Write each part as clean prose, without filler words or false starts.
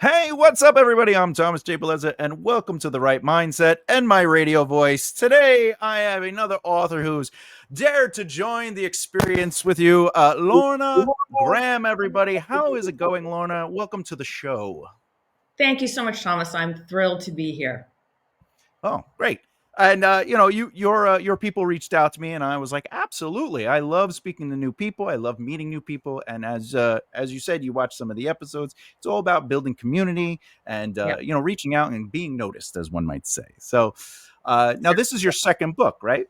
Hey, what's up, everybody? I'm Thomas J. Bellezza, and welcome to The Right Mindset and my radio voice. Today, I have another author who's dared to join the experience with you, Lorna Graham, everybody. How is it going, Lorna? Welcome to the show. Thank you so much, Thomas. I'm thrilled to be here. Oh, great. And your people reached out to me, and I was like, absolutely. I love speaking to new people. I love meeting new people. And as you said, you watched some of the episodes. It's all about building community and Yeah. reaching out and being noticed, as one might say. So now this is your second book, right?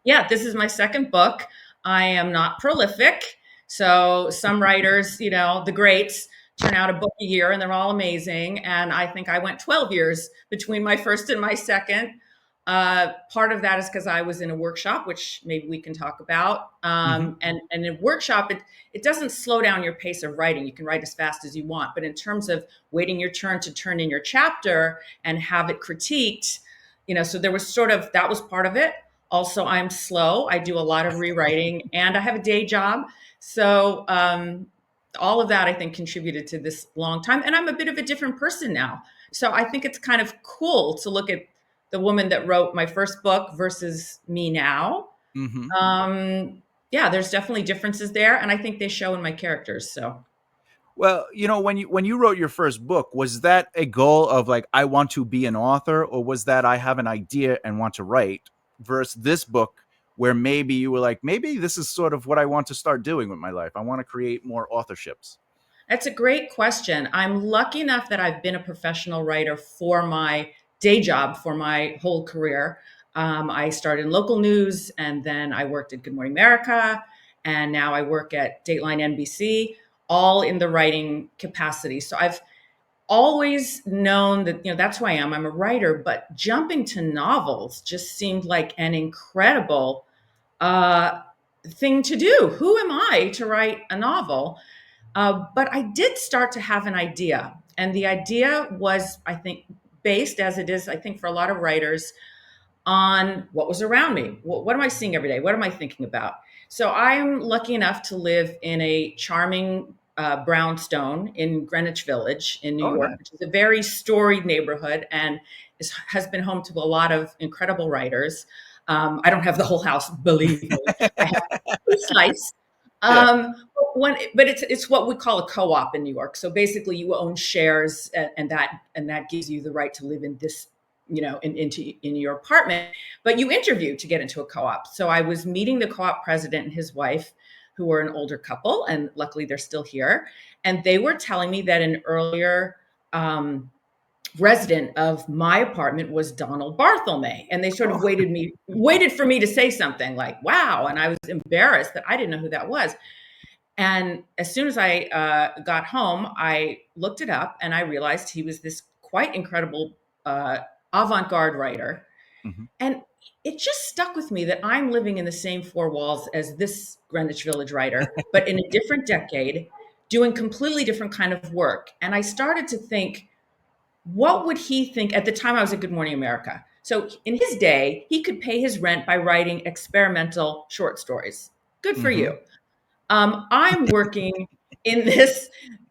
Yeah, this is my second book. I am not prolific. So some writers, the greats, turn out a book a year and they're all amazing. And I think I went 12 years between my first and my second. Part of that is because I was in a workshop, which maybe we can talk about. Mm-hmm. And in a workshop, it doesn't slow down your pace of writing. You can write as fast as you want. But in terms of waiting your turn to turn in your chapter and have it critiqued, so there was that was part of it. Also, I'm slow. I do a lot of rewriting and I have a day job. So all of that, I think, contributed to this long time. And I'm a bit of a different person now. So I think it's kind of cool to look at the woman that wrote my first book versus me now. Mm-hmm. Yeah, there's definitely differences there. And I think they show in my characters. So. Well, when you wrote your first book, was that a goal of like I want to be an author, or was that I have an idea and want to write? Versus this book, where maybe you were like, maybe this is sort of what I want to start doing with my life. I want to create more authorships. That's a great question. I'm lucky enough that I've been a professional writer for my day job for my whole career. I started in local news and then I worked at Good Morning America. And now I work at Dateline NBC, all in the writing capacity. So I've always known that, that's who I am. I'm a writer, but jumping to novels just seemed like an incredible uh, thing to do. Who am I to write a novel? But I did start to have an idea. And the idea was, I think, based as it is, I think, for a lot of writers, on what was around me. What am I seeing every day? What am I thinking about? So I'm lucky enough to live in a charming brownstone in Greenwich Village in New Oh, York, nice. which is a very storied neighborhood and has been home to a lot of incredible writers. I don't have the whole house, believe me. I have a slice. Yeah. But it's what we call a co-op in New York. So basically, you own shares, and that gives you the right to live in this, in your apartment. But you interview to get into a co-op. So I was meeting the co-op president and his wife, who were an older couple, and luckily they're still here. And they were telling me that an earlier resident of my apartment was Donald Barthelme. And they sort of waited for me to say something like, wow. And I was embarrassed that I didn't know who that was. And as soon as I got home, I looked it up and I realized he was this quite incredible avant-garde writer. Mm-hmm. And it just stuck with me that I'm living in the same four walls as this Greenwich Village writer, but in a different decade, doing completely different kind of work. And I started to think, what would he think? At the time I was at Good Morning America. So in his day, he could pay his rent by writing experimental short stories. Good for Mm-hmm. you. I'm working in this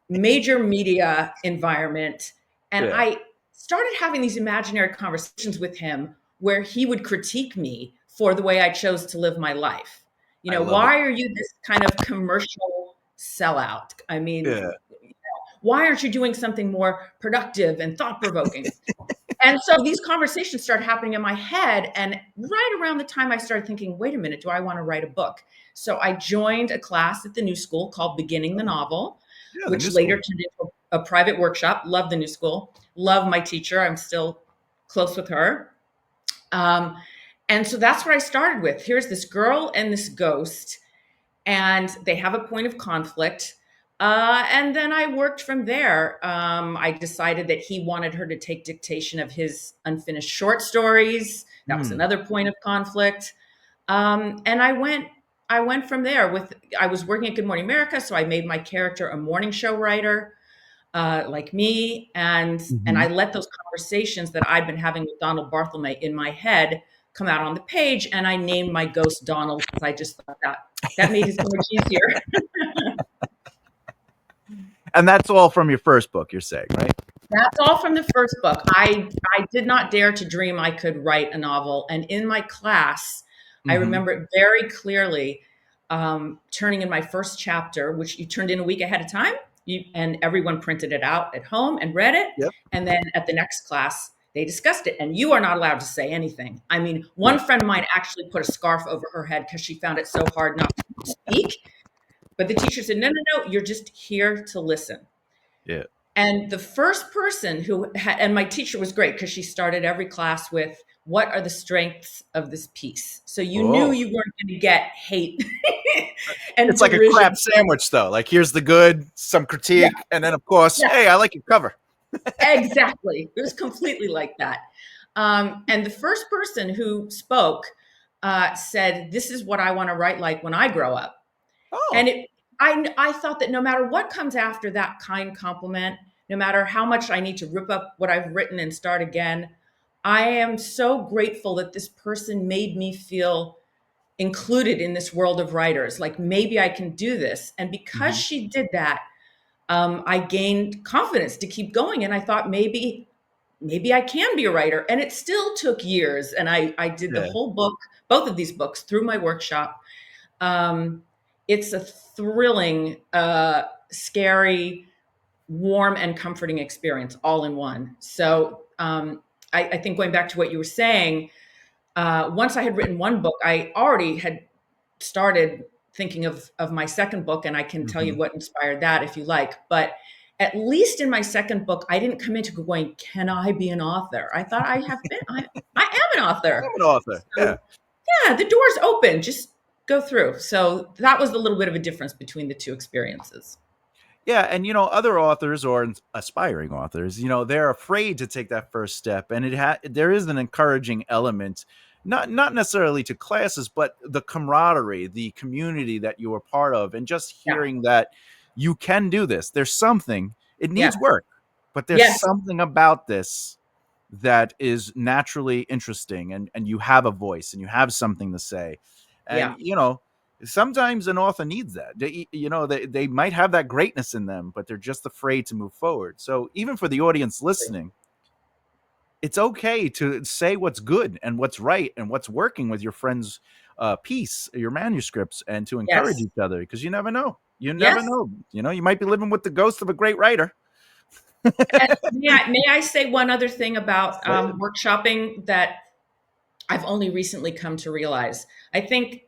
major media environment, and Yeah. I started having these imaginary conversations with him where he would critique me for the way I chose to live my life. I love it. Why are you this kind of commercial sellout? I mean, Yeah. why aren't you doing something more productive and thought provoking? And so these conversations started happening in my head. And right around the time I started thinking, wait a minute, do I want to write a book? So I joined a class at the New School called Beginning the Novel, Yeah. The which new later school. turned into a private workshop. Love the New School. Love my teacher. I'm still close with her. And so that's what I started with. Here's this girl and this ghost, and they have a point of conflict. And then I worked from there. I decided that he wanted her to take dictation of his unfinished short stories. That was another point of conflict. And I went from there. I was working at Good Morning America, so I made my character a morning show writer, like me, and Mm-hmm. I let those conversations that I'd been having with Donald Barthelme in my head come out on the page, and I named my ghost Donald because I just thought that made it so much easier. And that's all from your first book, you're saying, right? That's all from the first book. I did not dare to dream I could write a novel. And in my class, I Hmm. remember it very clearly, turning in my first chapter, which you turned in a week ahead of time, and everyone printed it out at home and read it. Yep. And then at the next class, they discussed it. And you are not allowed to say anything. I mean, one Yeah. friend of mine actually put a scarf over her head because she found it so hard not to speak. But the teacher said, no, no, no, you're just here to listen. Yeah. And the first person who had, and my teacher was great because she started every class with, what are the strengths of this piece? So you knew Oh, you weren't going to get hate and it's like a crab derision. sandwich, though. Like, here's the good, some Yeah, critique, and then, of course, yeah, hey, I like your cover. exactly. It was completely like that. And the first person who spoke said, this is what I want to write like when I grow up. And Oh, I thought that no matter what comes after that kind compliment, no matter how much I need to rip up what I've written and start again, I am so grateful that this person made me feel included in this world of writers. Like maybe I can do this. And because hmm, she did that, I gained confidence to keep going. And I thought maybe I can be a writer. And it still took years. And I did the yeah, whole book, both of these books, through my workshop. um, it's a thrilling, scary, warm, and comforting experience all in one. So I think going back to what you were saying, once I had written one book, I already had started thinking of my second book, and I can tell you hmm, what inspired that if you like. But at least in my second book, I didn't come into going, "Can I be an author?" I thought I have been. I am an author. I'm an author. Yeah. So yeah, the door's open. Just go through. So that was a little bit of a difference between the two experiences. Yeah, and other authors or aspiring authors, they're afraid to take that first step, and there is an encouraging element, not necessarily to classes, but the camaraderie, the community that you are part of, and just Yeah. hearing that you can do this. There's something. It Yes. needs work, but there's Yes. something about this that is naturally interesting, and you have a voice and you have something to say, and Yeah. sometimes an author needs that. They might have that greatness in them, but they're just afraid to move forward. So even for the audience listening, it's okay to say what's good and what's right and what's working with your friends' piece, your manuscripts, and to encourage Yes. each other, because you never know. You never Yes. know. You might be living with the ghost of a great writer. And may I say one other thing about Say it. workshopping that I've only recently come to realize? I think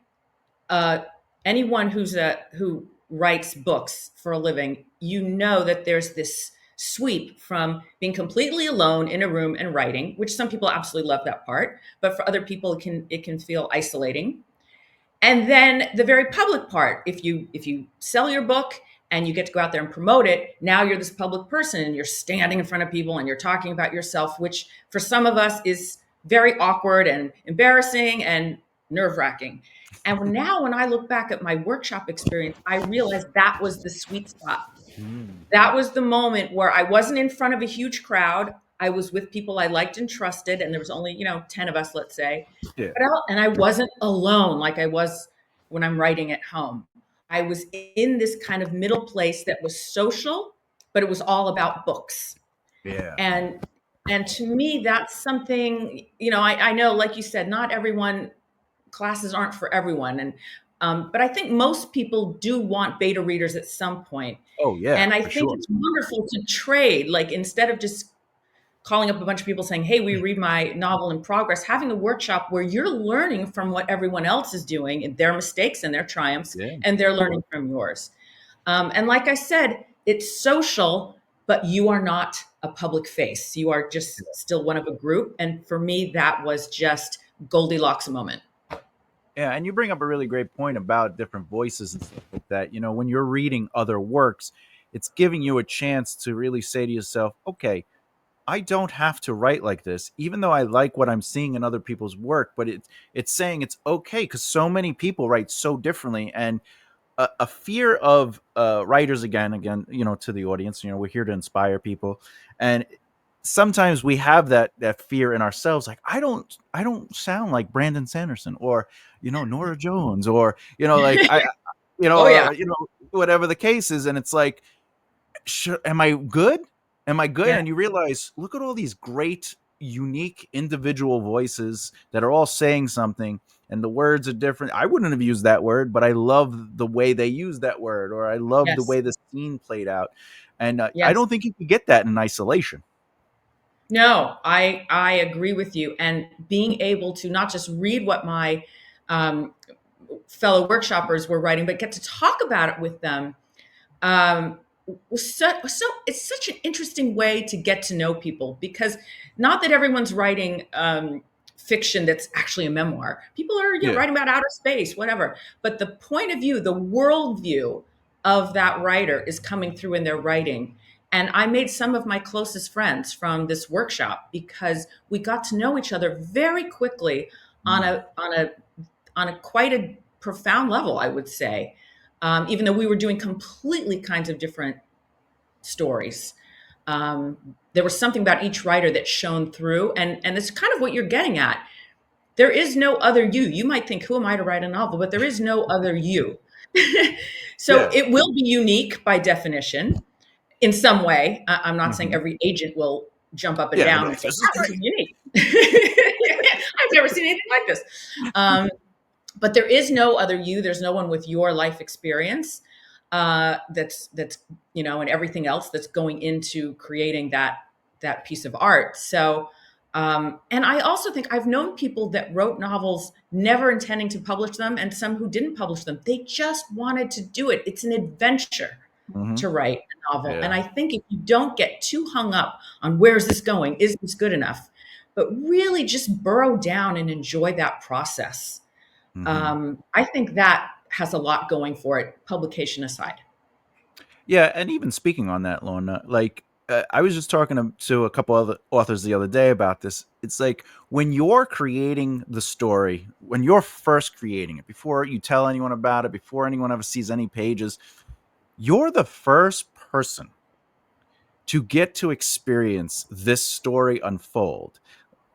uh, anyone who writes books for a living, you know that there's this sweep from being completely alone in a room and writing, which some people absolutely love that part, but for other people it can feel isolating. And then the very public part, if you sell your book and you get to go out there and promote it, now you're this public person and you're standing in front of people and you're talking about yourself, which for some of us is very awkward and embarrassing and nerve-wracking. And now when I look back at my workshop experience, I realized that was the sweet spot. Mm. That was the moment where I wasn't in front of a huge crowd. I was with people I liked and trusted, and there was only, 10 of us, let's say. Yeah. And I wasn't alone like I was when I'm writing at home. I was in this kind of middle place that was social, but it was all about books. Yeah. And and to me, that's something, I know, like you said, not everyone, classes aren't for everyone. And but I think most people do want beta readers at some point. Oh yeah, And I for think sure. it's wonderful to trade, like instead of just calling up a bunch of people saying, "Hey, we read my novel in progress," having a workshop where you're learning from what everyone else is doing and their mistakes and their triumphs, Yeah. and they're learning from yours. And like I said, it's social, but you are not a public face. You are just still one of a group. And for me, that was just Goldilocks moment. Yeah, and you bring up a really great point about different voices and stuff like that. When you're reading other works, it's giving you a chance to really say to yourself, okay, I don't have to write like this, even though I like what I'm seeing in other people's work, but it's saying it's okay because so many people write so differently. And a fear of writers, again, to the audience, we're here to inspire people. And sometimes we have that fear in ourselves, like I don't sound like Brandon Sanderson, or Nora Jones, or like I Oh, yeah. or whatever the case is. And it's like, am I good? Am I good? Yeah. And you realize, look at all these great, unique individual voices that are all saying something, and the words are different. I wouldn't have used that word, but I love the way they use that word, or I love the Yes. way the scene played out. And I Yes. don't think you could get that in isolation. No, I agree with you. And being able to not just read what my um, fellow workshoppers were writing, but get to talk about it with them, um, so it's such an interesting way to get to know people, because not that everyone's writing fiction that's actually a memoir. People are, Yeah. writing about outer space, whatever. But the point of view, the worldview of that writer is coming through in their writing. And I made some of my closest friends from this workshop because we got to know each other very quickly on Mm. a quite a profound level, I would say. Even though we were doing completely kinds of different stories. There was something about each writer that shone through, and it's kind of what you're getting at. There is no other you. You might think, "Who am I to write a novel?" But there is no other you. So Yeah. it will be unique by definition in some way. I'm not saying Hmm. every agent will jump up and Yeah. down and Like, say, this is "Wow, this is great. unique." I've never seen anything like this. Um, but there is no other you. There's no one with your life experience that's and everything else that's going into creating that piece of art. So and I also think I've known people that wrote novels never intending to publish them, and some who didn't publish them. They just wanted to do it. It's an adventure Hmm. to write a novel. And Yeah. I think if you don't get too hung up on where's this going, is this good enough, but really just burrow down and enjoy that process, Hmm. I think that has a lot going for it, publication aside. Yeah, and even speaking on that, Lorna, like I was just talking to a couple other authors the other day about this. It's like when you're creating the story, when you're first creating it, before you tell anyone about it, before anyone ever sees any pages, you're the first person to get to experience this story unfold.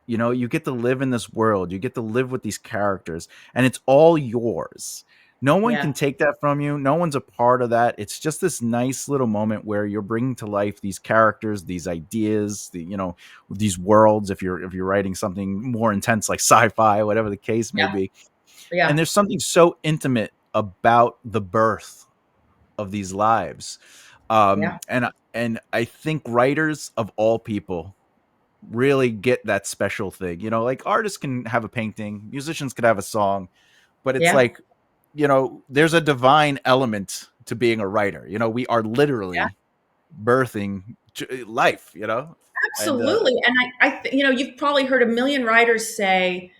You know, you get to live in this world, you get to live with these characters, and it's all yours. No one Yeah, can take that from you. No one's a part of that. It's just this nice little moment where you're bringing to life these characters, these ideas, these worlds. If you're writing something more intense like sci-fi, whatever the case may yeah, be, and yeah, there's something so intimate about the birth of these lives. yeah, And I think writers of all people really get that special thing. Like artists can have a painting, musicians could have a song, but it's yeah, like, there's a divine element to being a writer. We are yeah. literally birthing life, and Absolutely. And you've probably heard a million writers say,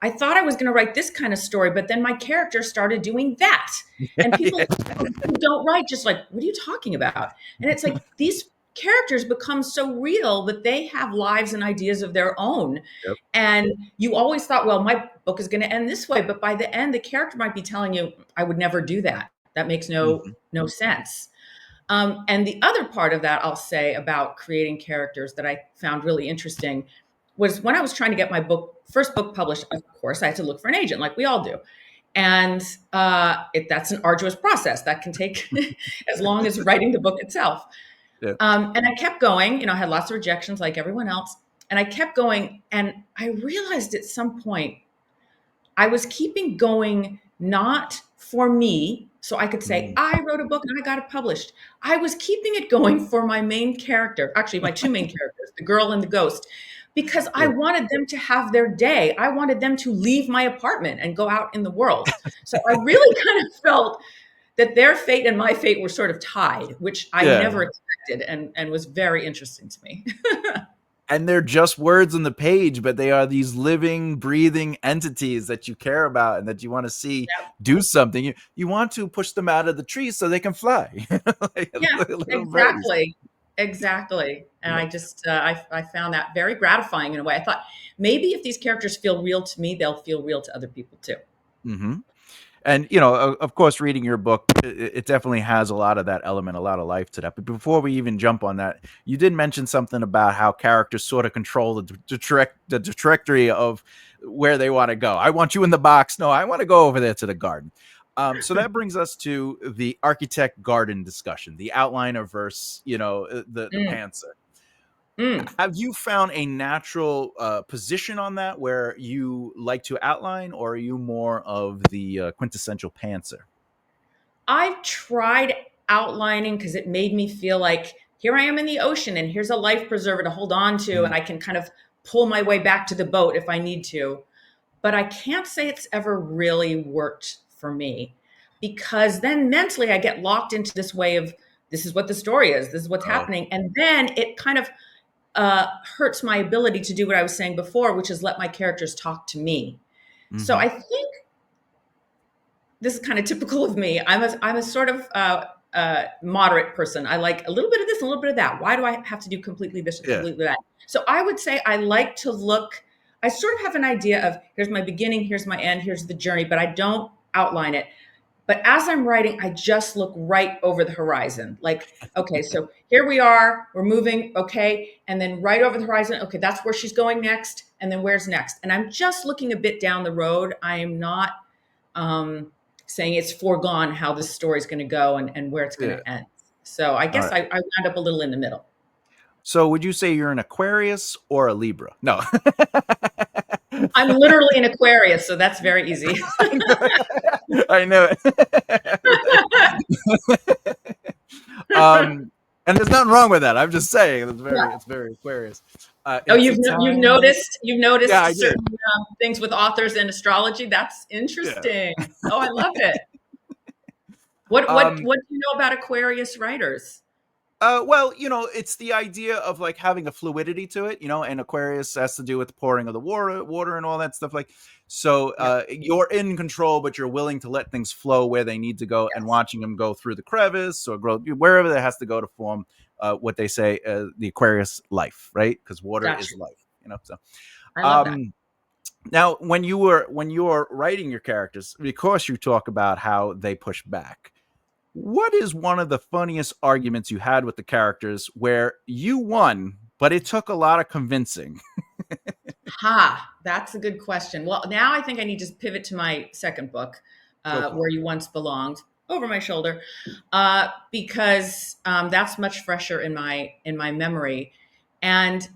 I thought I was going to write this kind of story, but then my character started doing that. And people who don't write just like, what are you talking about? And it's like these characters become so real that they have lives and ideas of their own. Yep. And you always thought, well, my book is going to end this way, but by the end, the character might be telling you, I would never do that. That makes no Hmm. no sense. And the other part of that I'll say about creating characters that I found really interesting was when I was trying to get my first book published. Of course, I had to look for an agent, like we all do, and that's an arduous process that can take as long as writing the book itself. Yep. And I kept going. I had lots of rejections, like everyone else, and I kept going. And I realized at some point I was keeping going not for me, so I could say, Mhm. I wrote a book and I got it published. I was keeping it going for my main character, actually, my two main characters, the girl and the ghost, because I Yeah. wanted them to have their day. I wanted them to leave my apartment and go out in the world. So I really kind of felt that their fate and my fate were sort of tied, which I Yeah. never expected and was very interesting to me. And they're just words on the page, but they are these living, breathing entities that you care about and that you want to see do something. You want to push them out of the tree so they can fly, like Yeah, little birdies. exactly. Exactly. And Yeah. I just, I found that very gratifying in a way. I thought maybe if these characters feel real to me, they'll feel real to other people too. Hmm. And of course, reading your book, it definitely has a lot of that element, a lot of life to that. But before we even jump on that, you did mention something about how characters sort of control the trajectory of where they want to go. I want you in the box. No, I want to go over there to the garden. So that brings us to the architect garden discussion, the outliner versus, the Mm, pantser. mm. Have you found a natural position on that where you like to outline, or are you more of the quintessential pantser? I've tried outlining because it made me feel like here I am in the ocean and here's a life preserver to hold on to, and Mm. I can kind of pull my way back to the boat if I need to. But I can't say it's ever really worked for me because then mentally I get locked into this way of this is what the story is, this is what's Oh. happening. And then it kind of hurts my ability to do what I was saying before, which is let my characters talk to me. So Mm-hmm. I think this is kind of typical of me. I'm a sort of moderate person. I like a little bit of this, a little bit of that. Why do I have to do completely this or Yeah. completely that? So I would say I like to look. I sort of have an idea of here's my beginning, here's my end, here's the journey, but I don't outline it. But as I'm writing, I just look right over the horizon. Like, okay, so here we are, we're moving, okay, and then right over the horizon, okay, that's where she's going next, and then where's next? And I'm just looking a bit down the road. I am not um, saying it's foregone how this story is going to go and where it's going Yeah. to end. So I All guess right. I wound up a little in the middle. So would you say you're an Aquarius or a Libra? No. I'm literally an Aquarius, so that's very easy. I know. I know it. And there's nothing wrong with that. I'm just saying Yeah. it's very Aquarius. Oh, It's a you've time. noticed Yeah, I did. certain things with authors and astrology. That's Yeah. interesting. Oh, I love it. Um, What do you know about Aquarius writers? well, it's the idea of like having a fluidity to it, and Aquarius has to do with the pouring of the water and all that stuff. Like, so Yeah. you're in control, but you're willing to let things flow where they need to go, and Yes. watching them go through the crevice or grow wherever it has to go to form what they say the Aquarius life, right? Because water Gotcha. is life. So, I love that. um, now when you were writing your characters, of course, you talk about how they push back. What is one of the funniest arguments you had with the characters where you won, but it took a lot of convincing? Ha, that's a good question. Well, now I think I need to pivot to my second book, Go for Where You Once Belonged, over my shoulder, because that's much fresher in my memory. And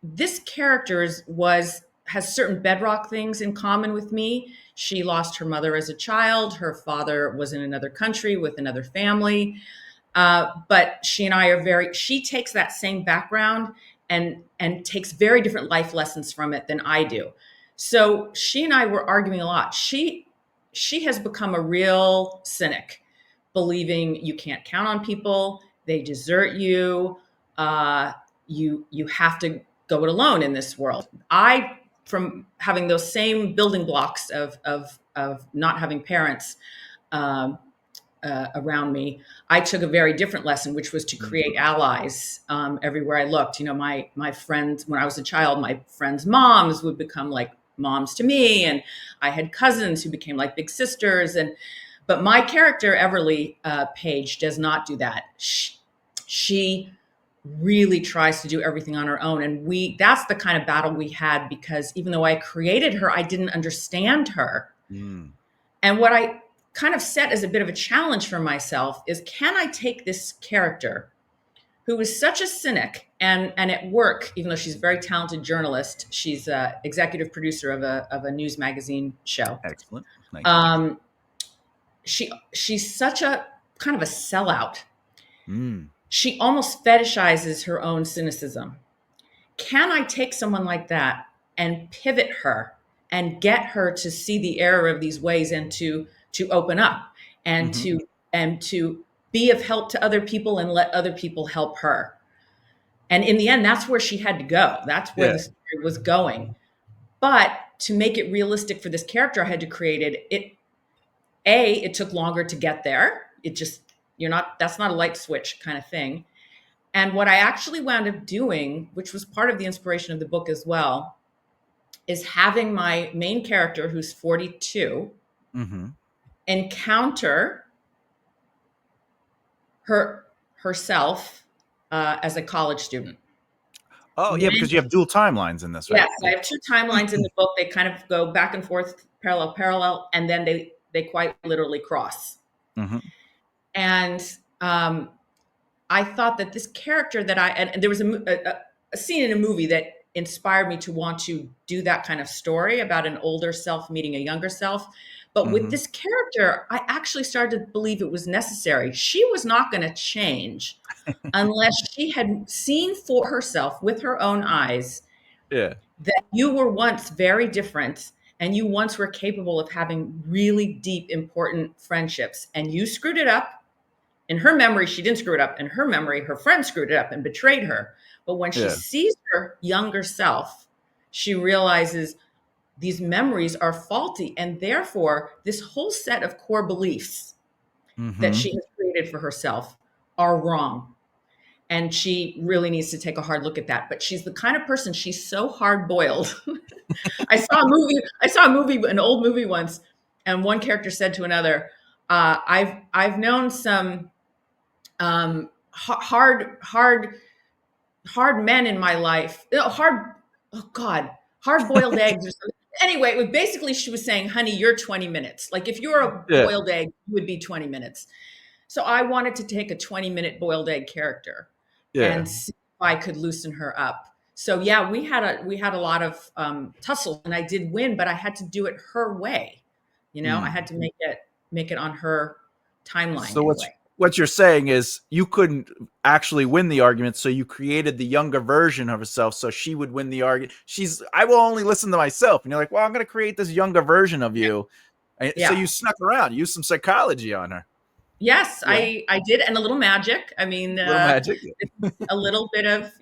this character was has certain bedrock things in common with me. She lost her mother as a child. Her father was in another country with another family. But she and I are very. She takes that same background and takes very different life lessons from it than I do. So she and I were arguing a lot. She has become a real cynic, believing you can't count on people, they desert you, you have to go it alone in this world. I, from having those same building blocks of not having parents, um, around me, I took a very different lesson, which was to it. create allies everywhere I looked. You know, my friends, when I was a child, my friends' moms would become like moms to me, and I had cousins who became like big sisters. And but my character Everly Page does not do that. She really tries to do everything on her own, and that's the kind of battle we had because even though I created her, I didn't understand her. Mm. And what I kind of set as a bit of a challenge for myself is can I take this character who is such a cynic and at work, even though she's a very talented journalist, she's a executive producer of a news magazine show. Excellent. Nice. Um, she's such a kind of a sellout. Mm. She almost fetishizes her own cynicism. Can I take someone like that and pivot her and get her to see the error of these ways and to open up and Hmm. to be of help to other people and let other people help her? And in the end, that's where she had to go. That's where Yeah. the story was going. But to make it realistic for this character I had to create it took longer to get there. It just that's not a light switch kind of thing. And what I actually wound up doing, which was part of the inspiration of the book as well, is having my main character, who's 42, Hmm. encounter herself as a college student. Oh, yeah, When, because you have dual timelines in this, right? yes, I have two timelines in the book. They kind of go back and forth, parallel, and then they quite literally cross. Mm-hmm. And I thought that this character that and there was a scene in a movie that inspired me to want to do that kind of story about an older self meeting a younger self. But with Mm-hmm. this character, I actually started to believe it was necessary. She was not going to change unless she had seen for herself with her own eyes Yeah. that you were once very different and you once were capable of having really deep, important friendships, and you screwed it up. In her memory, she didn't screw it up. In her memory, her friend screwed it up and betrayed her. But when she Yeah. sees her younger self, she realizes these memories are faulty. And therefore, this whole set of core beliefs that Mm-hmm. she has created for herself are wrong. And she really needs to take a hard look at that. But she's the kind of person, she's so hard boiled. I saw a movie, an old movie once, and one character said to another, I've known some hard men in my life. Oh God, hard boiled eggs or something. Anyway, it was basically she was saying, honey, you're 20 minutes. Like if you're a Yeah. boiled egg, you would be 20 minutes. So I wanted to take a 20-minute boiled egg character Yeah. and see if I could loosen her up. So yeah, we had a lot of tussle, and I did win, but I had to do it her way. I Mm. had to make it on her timeline So anyway. what you're saying is you couldn't actually win the argument, so you created the younger version of herself so she would win the argument. I will only listen to myself, and you're like, well, I'm going to create this younger version of you. So Yeah. you snuck around, used some psychology on her. Yes, Yeah, I did, and a little magic. I mean, little magic. a little bit of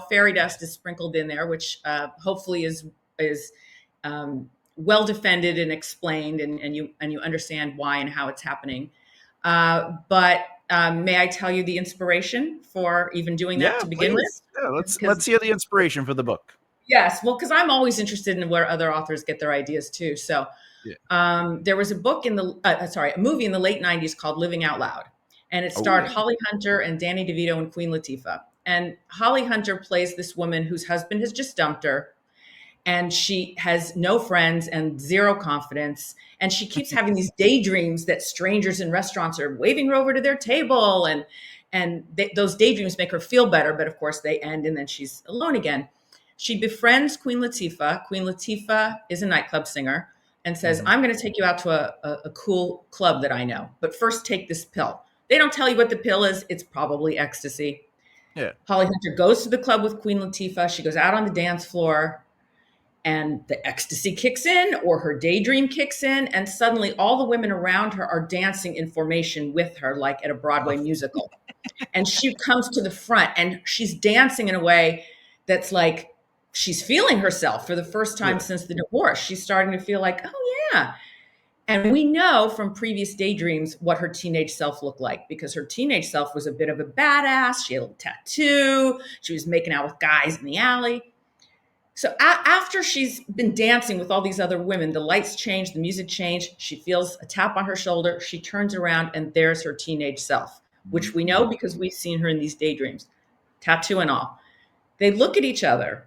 fairy dust is sprinkled in there, which hopefully is well defended and explained, and you understand why and how it's happening. But may I tell you the inspiration for even doing that Yeah, to begin with? please. Yeah, Because let's hear the inspiration for the book. yes, well, because I'm always interested in where other authors get their ideas too. So Yeah. there was a movie in the late '90s called Living Out Loud, and it Oh starred yeah. Holly Hunter and Danny DeVito and Queen Latifah. And Holly Hunter plays this woman whose husband has just dumped her, and she has no friends and zero confidence. And she keeps having these daydreams that strangers in restaurants are waving her over to their table, and those daydreams make her feel better. But of course, they end, and then she's alone again. She befriends Queen Latifah. Queen Latifah is a nightclub singer and says, Hmm. I'm going to take you out to a cool club that I know. But first, take this pill. They don't tell you what the pill is. It's probably ecstasy. Yeah. Holly Hunter goes to the club with Queen Latifah. She goes out on the dance floor, and the ecstasy kicks in, or her daydream kicks in, and suddenly all the women around her are dancing in formation with her, like at a Broadway musical. And she comes to the front and she's dancing in a way that's like she's feeling herself for the first time Yeah. since the divorce. She's starting to feel like, oh yeah. And we know from previous daydreams what her teenage self looked like, because her teenage self was a bit of a badass. She had a little tattoo. She was making out with guys in the alley. So after she's been dancing with all these other women, the lights change, the music changed. She feels a tap on her shoulder. She turns around, and there's her teenage self, which we know Mm. because we've seen her in these daydreams, tattoo and all. They look at each other,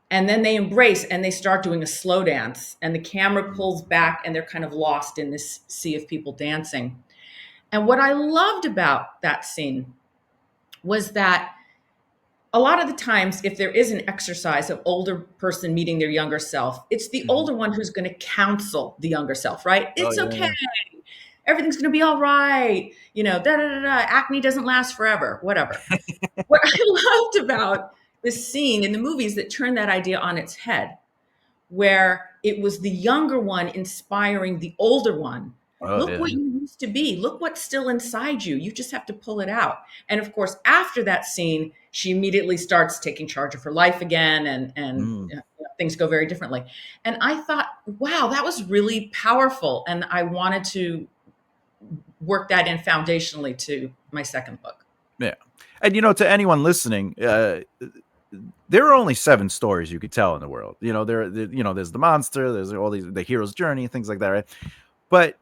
and then they embrace, and they start doing a slow dance, and the camera pulls back, and they're kind of lost in this sea of people dancing. And what I loved about that scene was that a lot of the times, if there is an exercise of older person meeting their younger self, it's the Mhm. older one who's going to counsel the younger self, right? Oh It's yeah, okay. yeah. Everything's going to be all right. Da da da da. Acne doesn't last forever. Whatever. What I loved about this scene in the movies that turned that idea on its head, where it was the younger one inspiring the older one. Oh Look yeah. what you used to be. Look what's still inside you. You just have to pull it out. And of course, after that scene, she immediately starts taking charge of her life again, and Mm. things go very differently. And I thought, wow, that was really powerful. And I wanted to work that in foundationally to my second book. Yeah. And to anyone listening, there are only 7 stories you could tell in the world. There's the monster, there's all these the hero's journey, things like that, right? But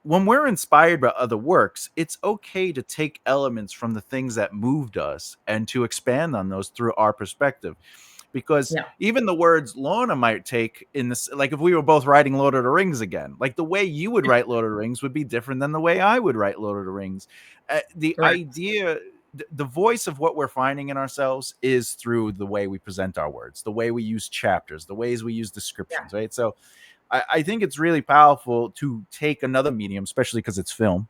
when we're inspired by other works, it's okay to take elements from the things that moved us and to expand on those through our perspective. because Yeah. even the words Lorna might take in this, like if we were both writing Lord of the Rings again, like the way you would write Lord of the Rings would be different than the way I would write Lord of the Rings. The Correct. idea, the voice of what we're finding in ourselves is through the way we present our words, the way we use chapters, the ways we use Yeah. descriptions, right? So I think it's really powerful to take another medium, especially because it's film,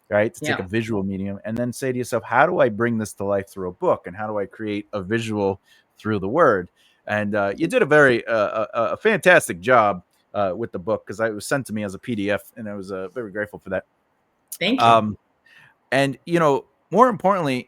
right? To take a Yeah. visual medium and then say to yourself, how do I bring this to life through a book? And how do I create a visual through the word? And you did a very a fantastic job with the book, because it was sent to me as a PDF, and I was very grateful for that. Thank you. Um, and more importantly,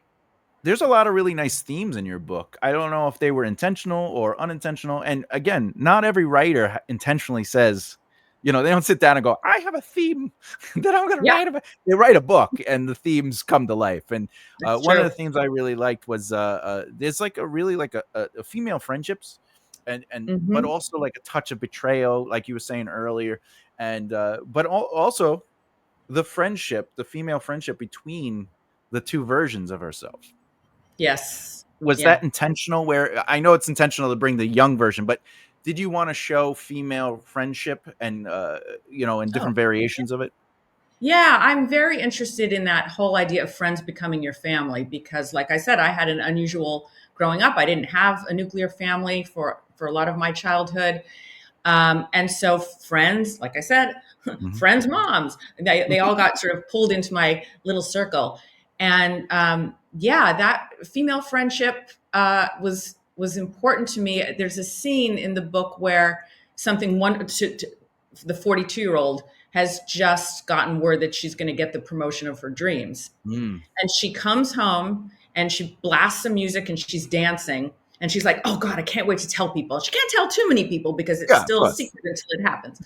there's a lot of really nice themes in your book. I don't know if they were intentional or unintentional. And again, not every writer intentionally says, they don't sit down and go, I have a theme that I'm going to Yeah, write about. They write a book and the themes come to life. And that's one of true. the themes I really liked was there's like a really like a female friendships, but Hmm. also like a touch of betrayal, like you were saying earlier. And but also the female friendship between the two versions of herself. Yes. Was Yeah. that intentional? Where I know it's intentional to bring the young version, but did you want to show female friendship and and Oh, different variations of it? yeah. I'm very interested in that whole idea of friends becoming your family because, like I said, I had an unusual growing up. I didn't have a nuclear family for a lot of my childhood. And so friends, like I said, Mhm. friends' moms, they all got sort of pulled into my little circle. And yeah, that female friendship was important to me. There's a scene in the book where something one to the 42-year-old has just gotten word that she's going to get the promotion of her dreams. Mm. And she comes home and she blasts some music and she's dancing. And she's like, oh God, I can't wait to tell people. She can't tell too many people because it's Yeah, of still a course. secret until it happens.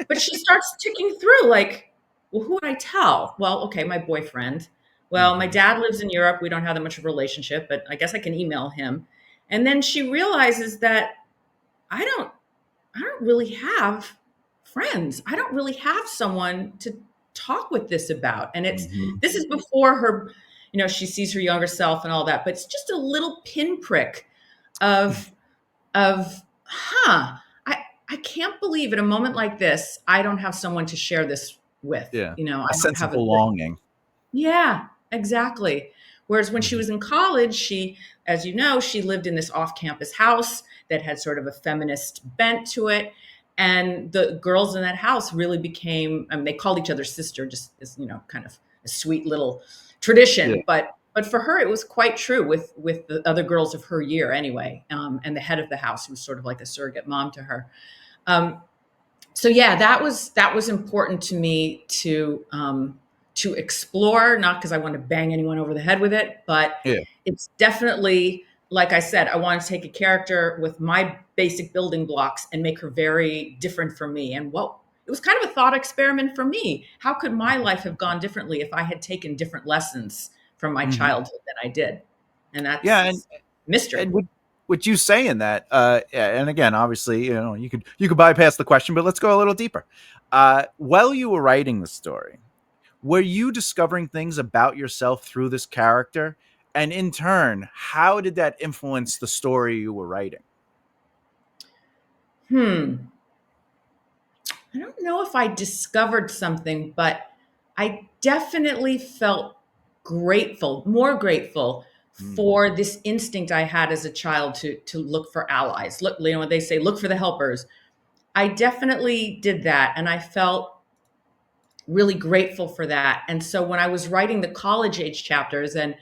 But she starts ticking through like, well, who would I tell? Well, okay, my boyfriend. Well, my Mhm. dad lives in Europe. We don't have that much of a relationship, but I guess I can email him. And then she realizes that I don't I don't really have friends. I don't really have someone to talk with this about. And Mhm. this is before her, she sees her younger self and all that, but it's just a little pinprick of huh, I can't believe at a moment like this, I don't have someone to share this with. Yeah. I A don't sense of have belonging. yeah, exactly. Whereas when she Mhm. was in college, as you know, she lived in this off campus house that had sort of a feminist bent to it. And the girls in that house really became, I mean, they called each other sister, just as, kind of a sweet little Yeah. tradition. But for her, it was quite true with the other girls of her year anyway. And the head of the house, who was sort of like a surrogate mom to her. Um, so yeah, that was important to me to explore, not because I want to bang anyone over the head with it, but Yeah. it's definitely, like I said, I want to take a character with my basic building blocks and make her very different from me. And what it was kind of a thought experiment for me. How could my life have gone differently if I had taken different lessons from my Mhm. childhood than I did? And Yeah, and that's mystery. and with you saying that, yeah, and again, obviously, you could bypass the question, but let's go a little deeper. While you were writing the story, were you discovering things about yourself through this character? And in turn, how did that influence the story you were writing? Hmm. I don't know if I discovered something, but I definitely felt grateful, more grateful Mm, for this instinct I had as a child to look for allies. Look, when they say look for the helpers, I definitely did that, and I felt really grateful for that. And so when I was writing the college age chapters, and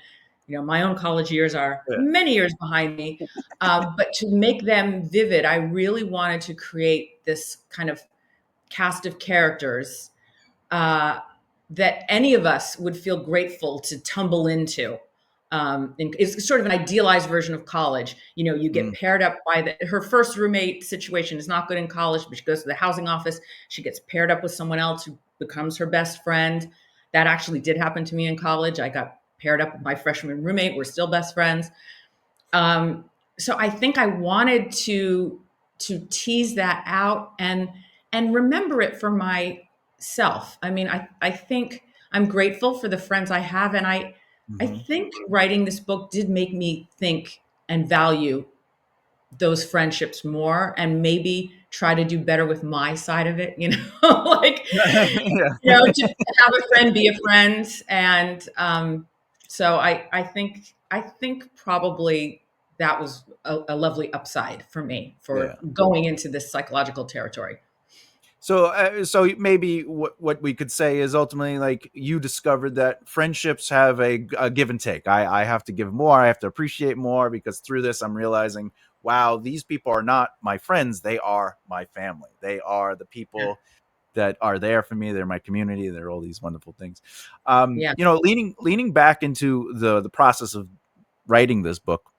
my own college years are yeah. many years behind me, but to make them vivid, I really wanted to create this kind of cast of characters uh, that any of us would feel grateful to tumble into. And it's sort of an idealized version of college. You get Mm, paired up by her first roommate situation is not good in college, but she goes to the housing office. She gets paired up with someone else who becomes her best friend. That actually did happen to me in college. I got paired up with my freshman roommate. We're still best friends. Um, so I think I wanted to tease that out and remember it for myself. I mean, I think I'm grateful for the friends I have, and I mhm. think writing this book did make me think and value those friendships more and maybe try to do better with my side of it, like, to have a friend be a friend. And so I think probably that was a lovely upside for me Yeah. for going into this psychological territory. So maybe what we could say is ultimately like you discovered that friendships have a give and take. I have to give more. I have to appreciate more because through this I'm realizing, wow, these people are not my friends. They are my family. They are the Yeah. people that are there for me. They're my community. They're all these wonderful things. Yeah. Leaning back into the process of writing this book,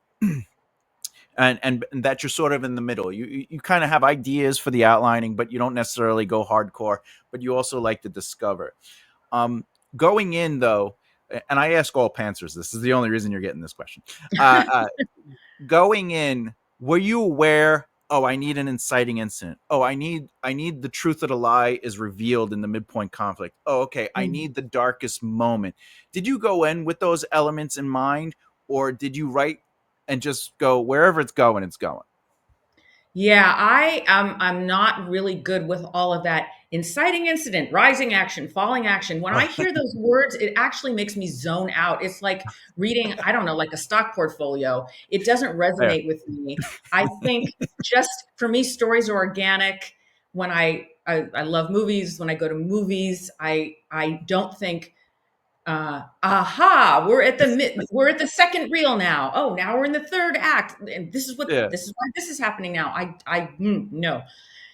and that you're sort of in the middle. You kind of have ideas for the outlining, but you don't necessarily go hardcore. But you also like to discover. Um, Going in though, and I ask all pantsers. This is the only reason you're getting this question. Uh, uh, Going in, were you aware? Oh, I need an inciting incident. Oh, I need the truth of the lie is revealed in the midpoint conflict. Oh, okay. I Mhm. need the darkest moment. Did you go in with those elements in mind, or did you write and just go wherever it's going, it's going? Yeah, I'm not really good with all of that inciting incident, rising action, falling action. When I hear those words, it actually makes me zone out. It's like reading, I don't know, like a stock portfolio. It doesn't Yeah. resonate with me. I think just for me, stories are organic. When I love movies, when I go to movies, I don't think aha, we're at the second reel now. Oh, now we're in the third act, and Yeah. this is why this is happening now. No.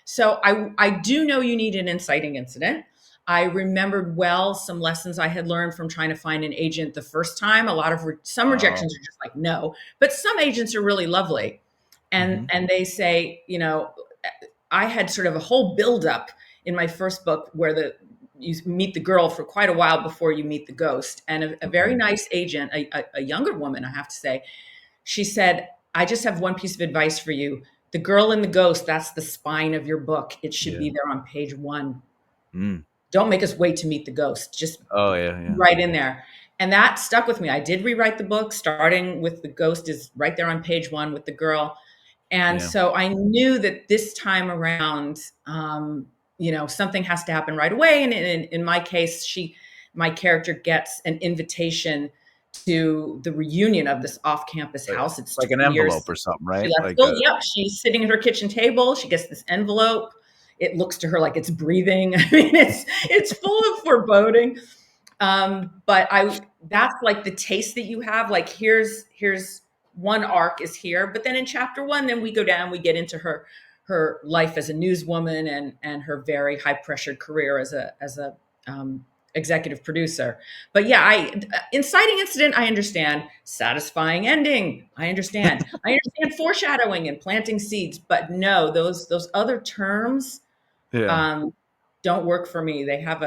So I do know you need an inciting incident. I remembered well some lessons I had learned from trying to find an agent the first time. A lot of some Oh. rejections are just like no, but some agents are really lovely, Hmm. and they say, I had sort of a whole buildup in my first book where the you meet the girl for quite a while before you meet the ghost, and a very Okay. nice agent, a younger woman, I have to say, she said, I just have one piece of advice for you. The girl and the ghost, that's the spine of your book. It should Yeah. be there on page one. Mm. Don't make us wait to meet the ghost. Just Oh yeah. Yeah. right in there. And that stuck with me. I did rewrite the book, starting with the ghost is right there on page one with the girl. And Yeah. so I knew that this time around, something has to happen right away. And in my case, my character gets an invitation to the reunion of this off-campus Like, house. It's like an 20 years envelope or something, she right? left Like school. Yep, she's sitting at her kitchen table. She gets this envelope. It looks to her like it's breathing. I mean, it's full of foreboding. But I that's like the taste that you have. Like here's one arc is here, but then in chapter one, then we go down, we get into her life as a newswoman and her very high pressured career as a executive producer. But yeah, I inciting incident, I understand. Satisfying ending, I understand. I understand foreshadowing and planting seeds, but no, those other terms yeah. um, don't work for me. They have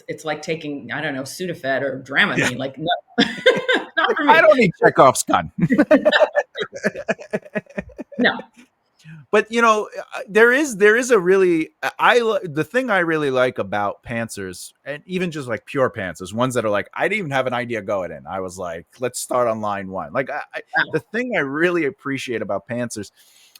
it's like taking, I don't know, Sudafed or Yeah. Dramamine. Like, no, not Like for I me. don't need Chekhov's gun. No. But there is a really the thing I really like about pantsers, and even just like pure pantsers, ones that are like I didn't even have an idea going in. I was like, let's start on line one. Like the thing I really appreciate about pantsers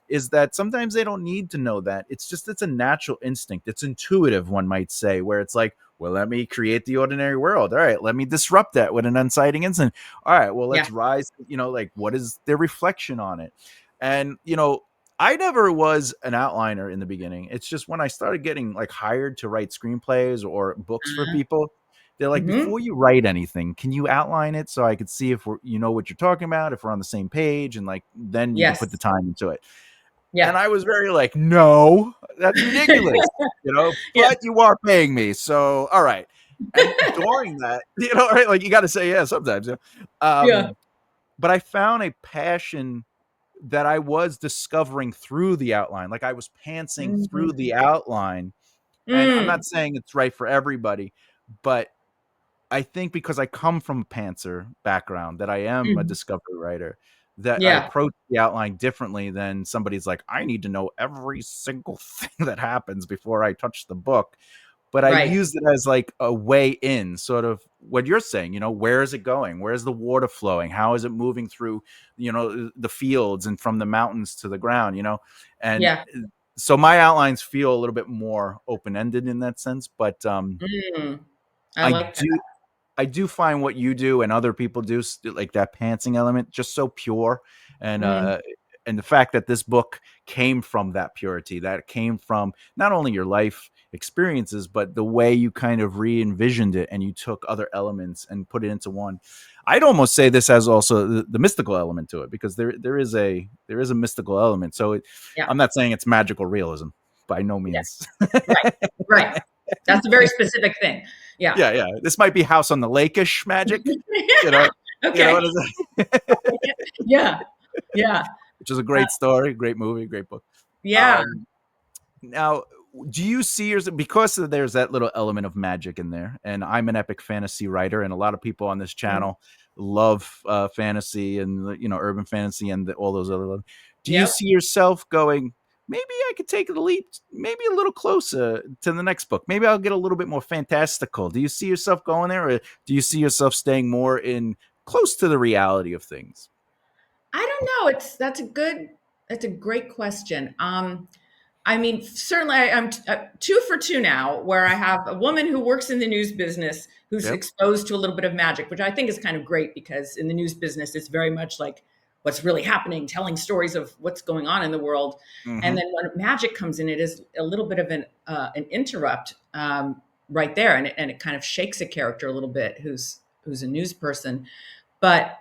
is that sometimes they don't need to know that. It's a natural instinct. It's intuitive, one might say, where it's like, well, let me create the ordinary world. All right, let me disrupt that with an inciting incident. All right, well, Yeah. let's rise. Like what is their reflection on it? And I never was an outliner in the beginning. It's just when I started getting like hired to write screenplays or books for people, they're like, Hmm. before you write anything, can you outline it so I could see if you know what you're talking about, if we're on the same page, and like then you could put the Yes. time into it. And Yeah. I was very like, no, that's ridiculous, Yeah. but you are paying me. So, all right. And during that, right, like you got to say, yeah, sometimes, Yeah. but I found a passion that I was discovering through the outline. Like I was pantsing through Mhm. the outline. And I'm not Mm. saying it's right for everybody, but I think because I come from a pantser background, that I am a Mhm. discovery writer, that I Yeah. approach the outline differently than somebody's like, I need to know every single thing that happens before I touch the book. but I Right. used it as like a way in, sort of what you're saying, where is it going? Where's the water flowing? How is it moving through, the fields and from the mountains to the ground, and Yeah. so my outlines feel a little bit more open-ended in that sense, but Mm, I I like that. do find what you do and other people do, like that pantsing element, just so pure, and Mm, and the fact that this book came from that purity, that came from not only your life experiences, but the way you kind of re-envisioned it, and you took other elements and put it into one. I'd almost say this has also the mystical element to it, because there is a mystical element. So yeah. I'm not saying it's magical realism by no Yeah. means. Right. Right. That's a very specific thing. Yeah. Yeah, yeah. This might be House on the Lake-ish magic, you know, you know Okay. what I'm saying? Yeah. Yeah. Which is a Uh, great story, great movie, great book. yeah. Um, Now, do you see yours, because there's that little element of magic in there, and I'm an epic fantasy writer, and a lot of people on this Mm, channel love fantasy and urban fantasy and all those other. Do you yep. see yourself going? Maybe I could take it a leap, maybe a little closer to the next book. Maybe I'll get a little bit more fantastical. Do you see yourself going there, or do you see yourself staying more in close to the reality of things? I don't know. That's a great question. I mean, certainly I'm two for two now, where I have a woman who works in the news business who's Yep. exposed to a little bit of magic, which I think is kind of great, because in the news business, it's very much like what's really happening, telling stories of what's going on in the world. And Mm-hmm. then when magic comes in, it is a little bit of an interrupt right there, and it kind of shakes a character a little bit who's a news person. But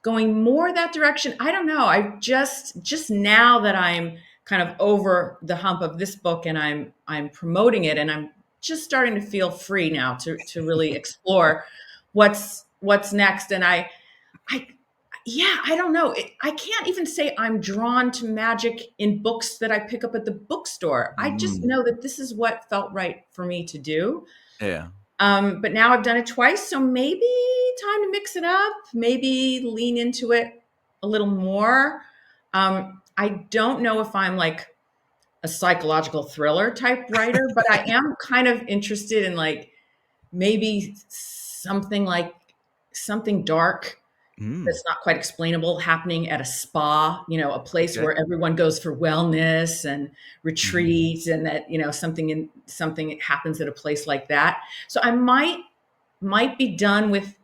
going more that direction, I don't know. I just now that I'm kind of over the hump of this book, and I'm promoting it, and I'm just starting to feel free now to really explore what's next. And I yeah, I don't know. I can't even say I'm drawn to magic in books that I pick up at the bookstore. I just Mm. know that this is what felt right for me to do. Yeah. But now I've done it twice, so maybe time to mix it up, maybe lean into it a little more. I don't know if I'm like a psychological thriller type writer, but I am kind of interested in like maybe something dark Mm. that's not quite explainable happening at a spa, a place Okay. where everyone goes for wellness and Mm-hmm. retreats, and that, something happens at a place like that. So I might be done with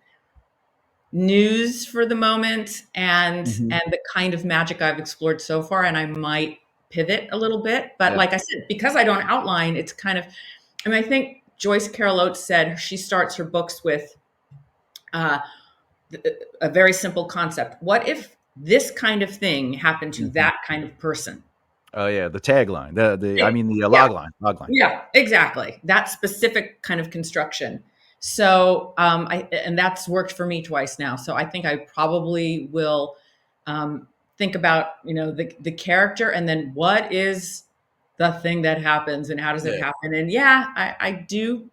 news for the moment, and Mm-hmm. the kind of magic I've explored so far, and I might pivot a little bit. But Yeah. like I said, because I don't outline, it's kind of, I mean, I think Joyce Carol Oates said she starts her books with uh, a very simple concept. What if this kind of thing happened to Mm-hmm. that kind of person? Oh yeah, the tagline, the I mean the Yeah, log line. yeah, exactly. That specific kind of construction. So, and that's worked for me twice now. So I think I probably will think about, the character, and then what is the thing that happens, and how does it Yeah, happen? And yeah, I do.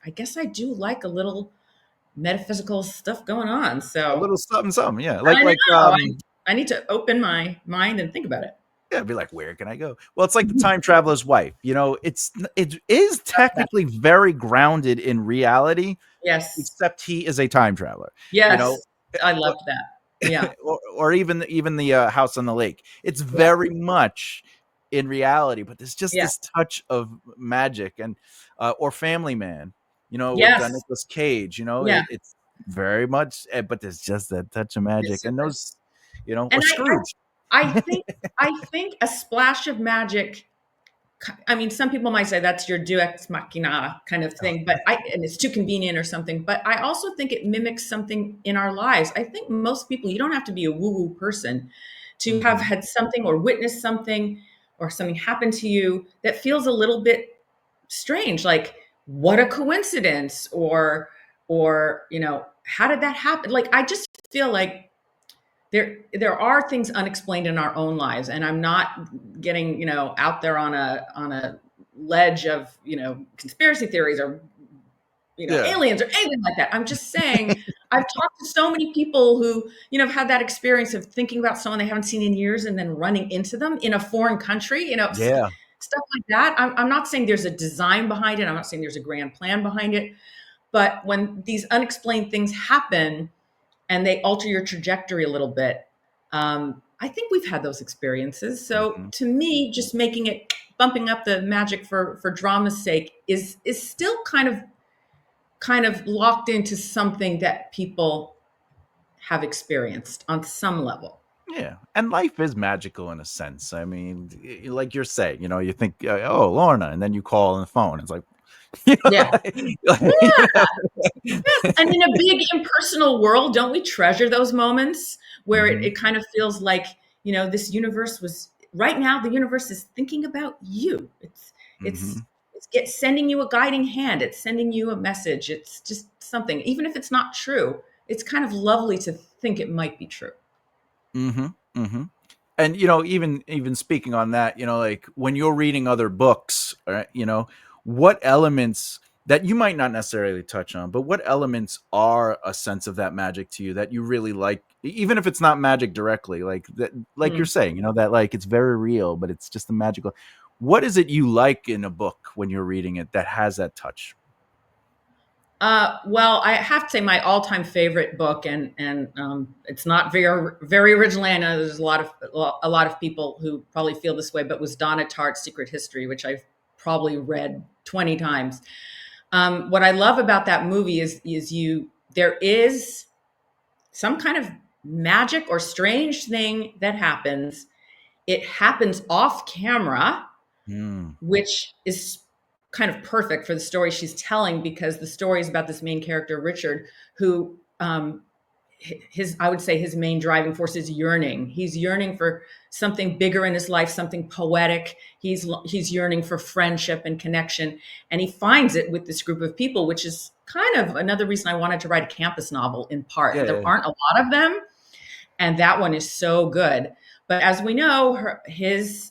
I guess I do like a little metaphysical stuff going on. a So little something, something. Yeah, I know I need to open my mind and think about it. yeah. Be like, where can I go? Well, it's like the time traveler's wife. It is technically very grounded in reality, Yes. except he is a time traveler. You know, Yes. I loved that. Yeah. or even the House on the Lake. It's Yeah. very much in reality, but there's just Yeah. this touch of magic, and or Family Man, with Yes. Nicolas Cage. Yeah. It's very much, but there's just that touch of Yes, magic, there and is. those, And or Scrooge. I think a splash of magic. I mean, some people might say that's your deus ex machina kind of thing, and it's too convenient or something. But I also think it mimics something in our lives. I think most people, you don't have to be a woo-woo person to have Mhm. had something or witnessed something or something happen to you that feels a little bit strange, like what a coincidence, or how did that happen? Like I just feel like there are things unexplained in our own lives, and I'm not getting out there on a ledge of conspiracy theories, or Yeah. aliens or anything like that. I'm just saying I've talked to so many people who have had that experience of thinking about someone they haven't seen in years, and then running into them in a foreign country. Yeah. stuff like that. I'm not saying there's a design behind it. I'm not saying there's a grand plan behind it. But when these unexplained things happen and they alter your trajectory a little bit, I think we've had those experiences. So Mhm. to me, just making it bumping up the magic for drama's sake is still kind of locked into something that people have experienced on some level. Yeah, and life is magical in a sense. I mean, like you're saying, you think, "Oh, Lorna," and then you call on the phone. It's like, you know, Yeah. like, you know? And in a big impersonal world, don't we treasure those moments where it, Mhm, it kind of feels like, this universe was right now, the universe is thinking about you. It's mhm, sending you a guiding hand. It's sending you a message. It's just something, even if it's not true, it's kind of lovely to think it might be true. mhm, mhm. And even speaking on that, like when you're reading other books, right, what elements that you might not necessarily touch on, but what elements are a sense of that magic to you that you really like, even if it's not magic directly, like that, like you're Mm. saying, that like it's very real, but it's just a magical. What is it you like in a book when you're reading it that has that touch? Well, I have to say my all-time favorite book, and it's not very original. I know there's a lot of people who probably feel this way, but was Donna Tartt's Secret History, which I've probably read 20 times. What I love about that movie is there is some kind of magic or strange thing that happens. It happens off camera, Mm, which is kind of perfect for the story she's telling, because the story is about this main character Richard, who his I would say his main driving force is yearning. He's yearning for something bigger in his life, something poetic. He's yearning for friendship and connection, and he finds it with this group of people, which is kind of another reason I wanted to write a campus novel. In part, yeah, there yeah. aren't a lot of them, and that one is so good. But as we know, his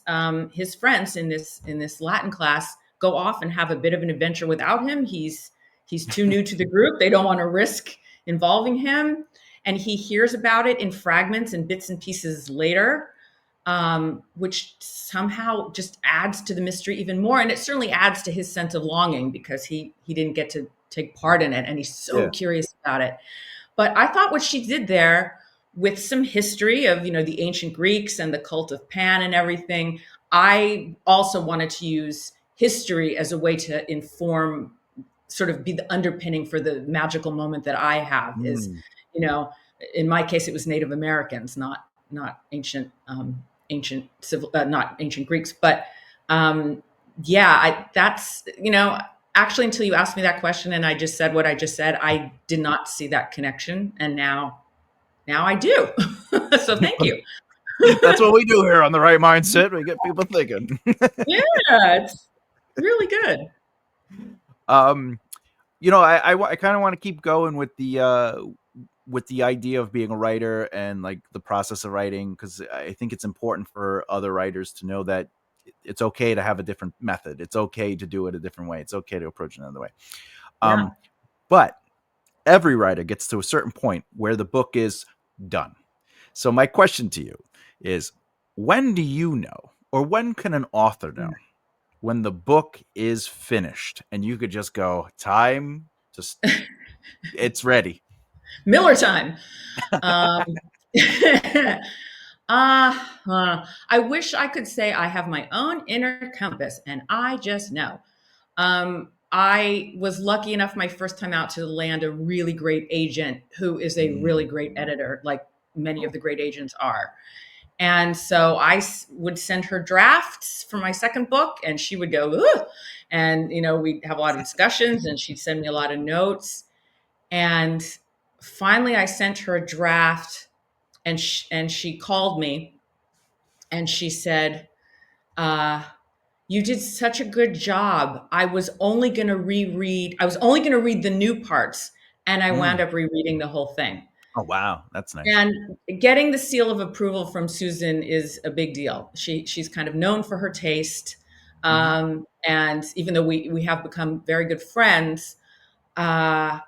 friends in this Latin class go off and have a bit of an adventure without him. He's too new to the group. They don't want to risk involving him, and he hears about it in fragments and bits and pieces later, which somehow just adds to the mystery even more. And it certainly adds to his sense of longing, because he didn't get to take part in it, and he's so Yeah. curious about it. But I thought what she did there, with some history of the ancient Greeks and the cult of Pan and everything, I also wanted to use history as a way to inform, sort of be the underpinning for the magical moment that I have. Is Mm. you know, in my case, it was Native Americans, not ancient civil, not ancient Greeks, but um, yeah, that's actually, until you asked me that question and I just said what I just said, I did not see that connection, and now I do. So thank you. That's what we do here on the Right Mindset. We get people thinking. Yeah, it's really good. um, I kind of want to keep going with the idea of being a writer and like the process of writing, because I think it's important for other writers to know that it's okay to have a different method. It's okay to do it a different way. It's okay to approach it another way. Yeah. Um, but every writer gets to a certain point where the book is done. So my question to you is, when do you know, or when can an author know when the book is finished and you could just go, time, just it's ready? Miller time. Um, I wish I could say I have my own inner compass and I just know. I was lucky enough my first time out to land a really great agent who is a really Mm. great editor, like many of the great agents are. And so would send her drafts for my second book, and she would go, "Ugh," and we'd have a lot of discussions, and she'd send me a lot of notes. And finally, I sent her a draft, and she called me, and she said, "You did such a good job. I was only going to read the new parts, and I wound Mm. up rereading the whole thing." Oh wow, that's nice. And getting the seal of approval from Susan is a big deal. She's kind of known for her taste, Hmm. and even though we have become very good friends, uh,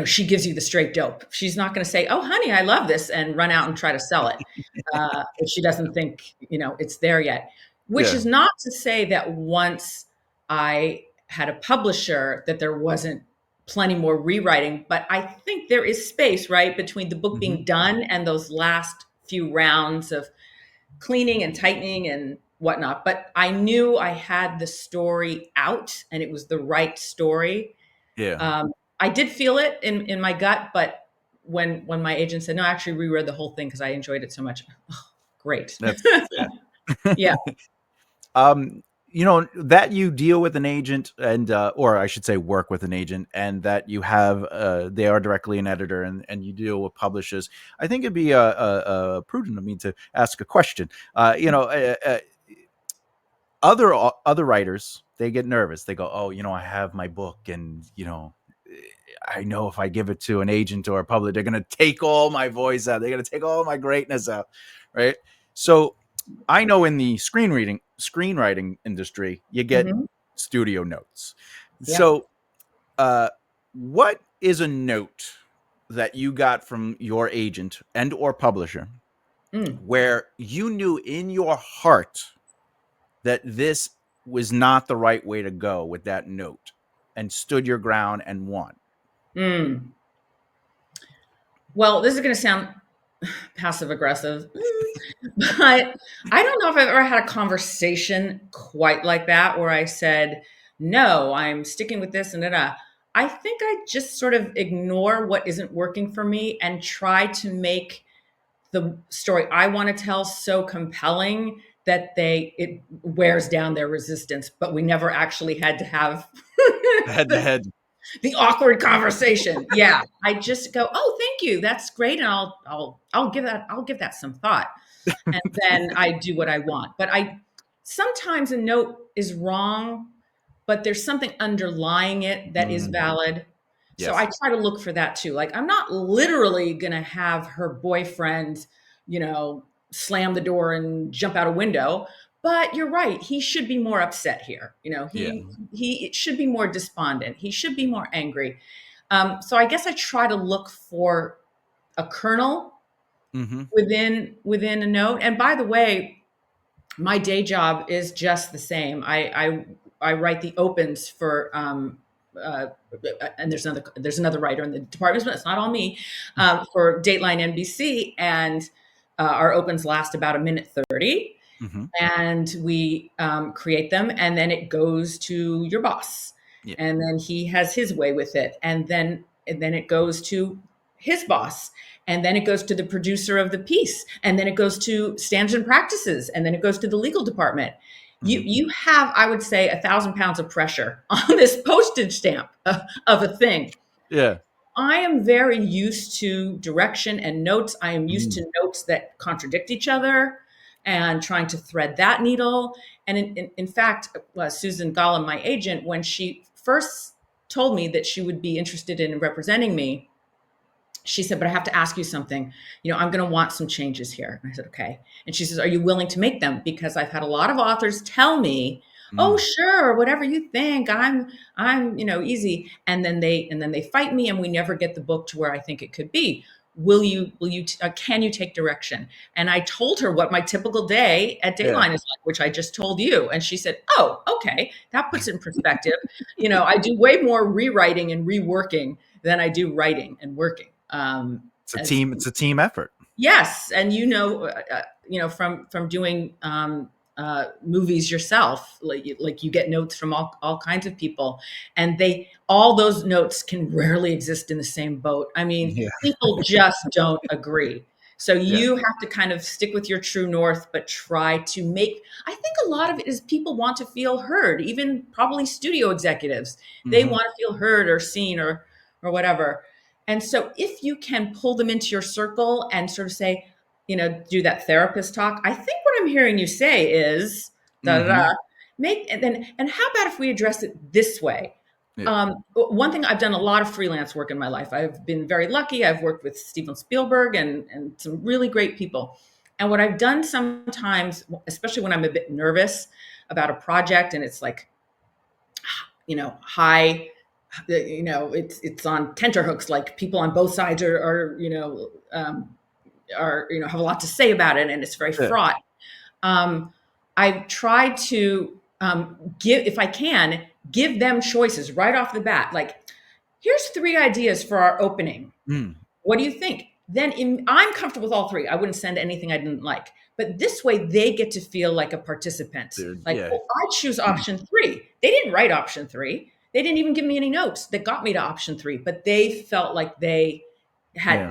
she gives you the straight dope. She's not going to say, "Oh, honey, I love this," and run out and try to sell it if she doesn't think it's there yet. which Yeah. is not to say that once I had a publisher that there wasn't plenty more rewriting, but I think there is space, right, between the book Hmm. being done and those last few rounds of cleaning and tightening and whatnot. But I knew I had the story out and it was the right story. Yeah. Um, I did feel it in my gut, but when my agent said, no, I actually reread the whole thing because I enjoyed it so much. Oh, great. That's yeah. Yeah. That you deal with an agent and or I should say work with an agent, and that you have they are directly an editor, and you deal with publishers. I think it'd be prudent of me to ask a question. Other writers, they get nervous. They go, oh, I have my book, and I know if I give it to an agent or a publisher, they're going to take all my voice out. They're going to take all my greatness out, right? So I know in the screenwriting industry, you get Hmm. studio notes. Yeah. So, what is a note that you got from your agent and or publisher Mm. where you knew in your heart that this was not the right way to go with that note, and stood your ground and won? Mm. Well, this is going to sound passive aggressive, but I don't know if I've ever had a conversation quite like that where I said, no, I'm sticking with this and da. I think I just sort of ignore what isn't working for me and try to make the story I want to tell so compelling that it wears down their resistance, but we never actually had to have Head to head. the awkward conversation. Yeah, I just go, "Oh, thank you. That's great." And I'll give that some thought. And then I do what I want. But I sometimes a note is wrong, but there's something underlying it that is Mm, valid. So I yes. try to look for that too. Like I'm not literally going to have her boyfriend, you know, slam the door and jump out a window, but you're right. He should be more upset here. You know, Yeah. he should be more despondent. He should be more angry. So I guess I try to look for a kernel Hmm. within a note. And by the way, my day job is just the same. I write the opens for uh, and there's another writer in the department, but it's not all me, for Dateline NBC, and our opens last about a minute 30, Hmm. and we create them, and then it goes to your boss, Yeah. and then he has his way with it, and then it goes to his boss, and then it goes to the producer of the piece, and then it goes to standards and practices, and then it goes to the legal department. you Hmm. you have, I would say, 1,000 pounds of pressure on this postage stamp of a thing. Yeah. I am very used to direction and notes. I am used Mm. to notes that contradict each other and trying to thread that needle. And in fact, Susan Gollum, my agent, when she first told me that she would be interested in representing me, she said, but I have to ask you something. I'm going to want some changes here. And I said, okay. And she says, are you willing to make them? Because I've had a lot of authors tell me, oh, Mm. sure, whatever you think, I'm easy. And then they fight me and we never get the book to where I think it could be. Can you take direction? And I told her what my typical day at Yeah. Dateline is like, which I just told you. And she said, oh, okay. That puts it in perspective. I do way more rewriting and reworking than I do writing and working. It's a As team. It's a team effort. yes, and from doing movies yourself, like you get notes from all kinds of people, and all those notes can rarely exist in the same boat. I mean, Yeah. people just don't agree. So Yeah. you have to kind of stick with your true north, but try to make. I think a lot of it is people want to feel heard, even probably studio executives. They Hmm. want to feel heard or seen or whatever. And so if you can pull them into your circle and sort of say, do that therapist talk, I think what I'm hearing you say is da da Hmm. da. And how about if we address it this way? Yeah. One thing, I've done a lot of freelance work in my life. I've been very lucky. I've worked with Steven Spielberg and some really great people. And what I've done sometimes, especially when I'm a bit nervous about a project and it's like, high, it's on tenterhooks, like people on both sides are have a lot to say about it and it's very Yeah. fraught. um, I've tried to give, if I can, give them choices right off the bat. Like, here's three ideas for our opening. Mm, What do you think? Then I'm comfortable with all three. I wouldn't send anything I didn't like. But this way, they get to feel like a participant. dude, Like, yeah, oh, I choose option three. They didn't write option three. They didn't even give me any notes that got me to option three. But they felt like yeah.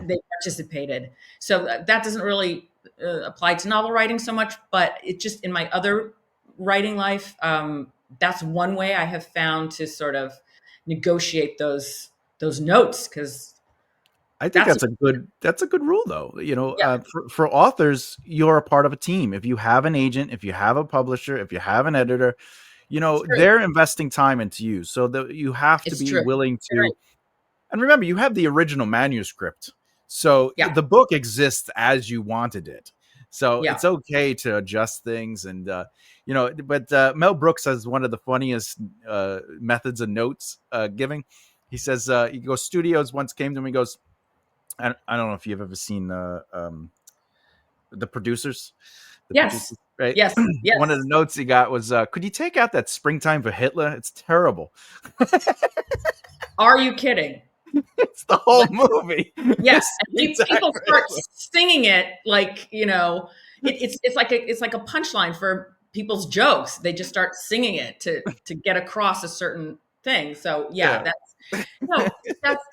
they participated. So that doesn't really apply to novel writing so much. But it just in my other writing life, that's one way I have found to sort of negotiate those notes because I think that's that's a good rule though. yeah, For authors, you're a part of a team. If you have an agent, if you have a publisher, if you have an editor, it's true. they're investing time into you. So that you have to It's be true. willing You're right. to. And remember, you have the original manuscript. So Yeah, the book exists as you wanted it. So yeah. it's okay to adjust things. And, but Mel Brooks has one of the funniest methods of notes giving. He says, he goes, studios once came to him. He goes, I don't know if you've ever seen the producers, Yes, right? yes, One of the yes. notes he got was, could you take out that springtime for Hitler? It's terrible. Are you kidding? It's the whole Like, movie. yeah, and Springtime people for start Hitler. singing it like it's like a punchline for people's jokes. They just start singing it to get across a certain thing. So yeah, Yeah. that's no, that's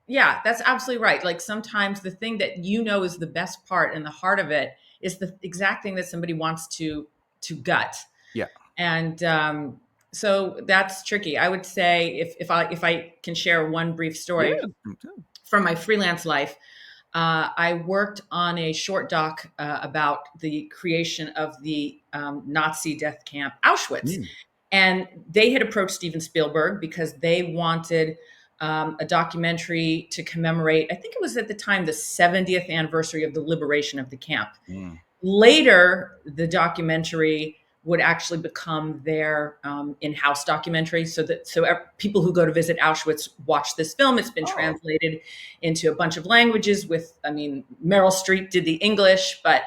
yeah, that's absolutely right. Like sometimes the thing that you know is the best part and the heart of it is the exact thing that somebody wants to gut. Yeah. And so that's tricky. I would say if I can share one brief story Yeah. from my freelance life, I worked on a short doc about the creation of the Nazi death camp Auschwitz, Mm. and they had approached Steven Spielberg because they wanted a documentary to commemorate. I think it was at the time the 70th anniversary of the liberation of the camp. Mm. Later, the documentary would actually become their in-house documentary, people who go to visit Auschwitz watch this film. It's been Oh. translated into a bunch of languages. I mean, Meryl Streep did the English, but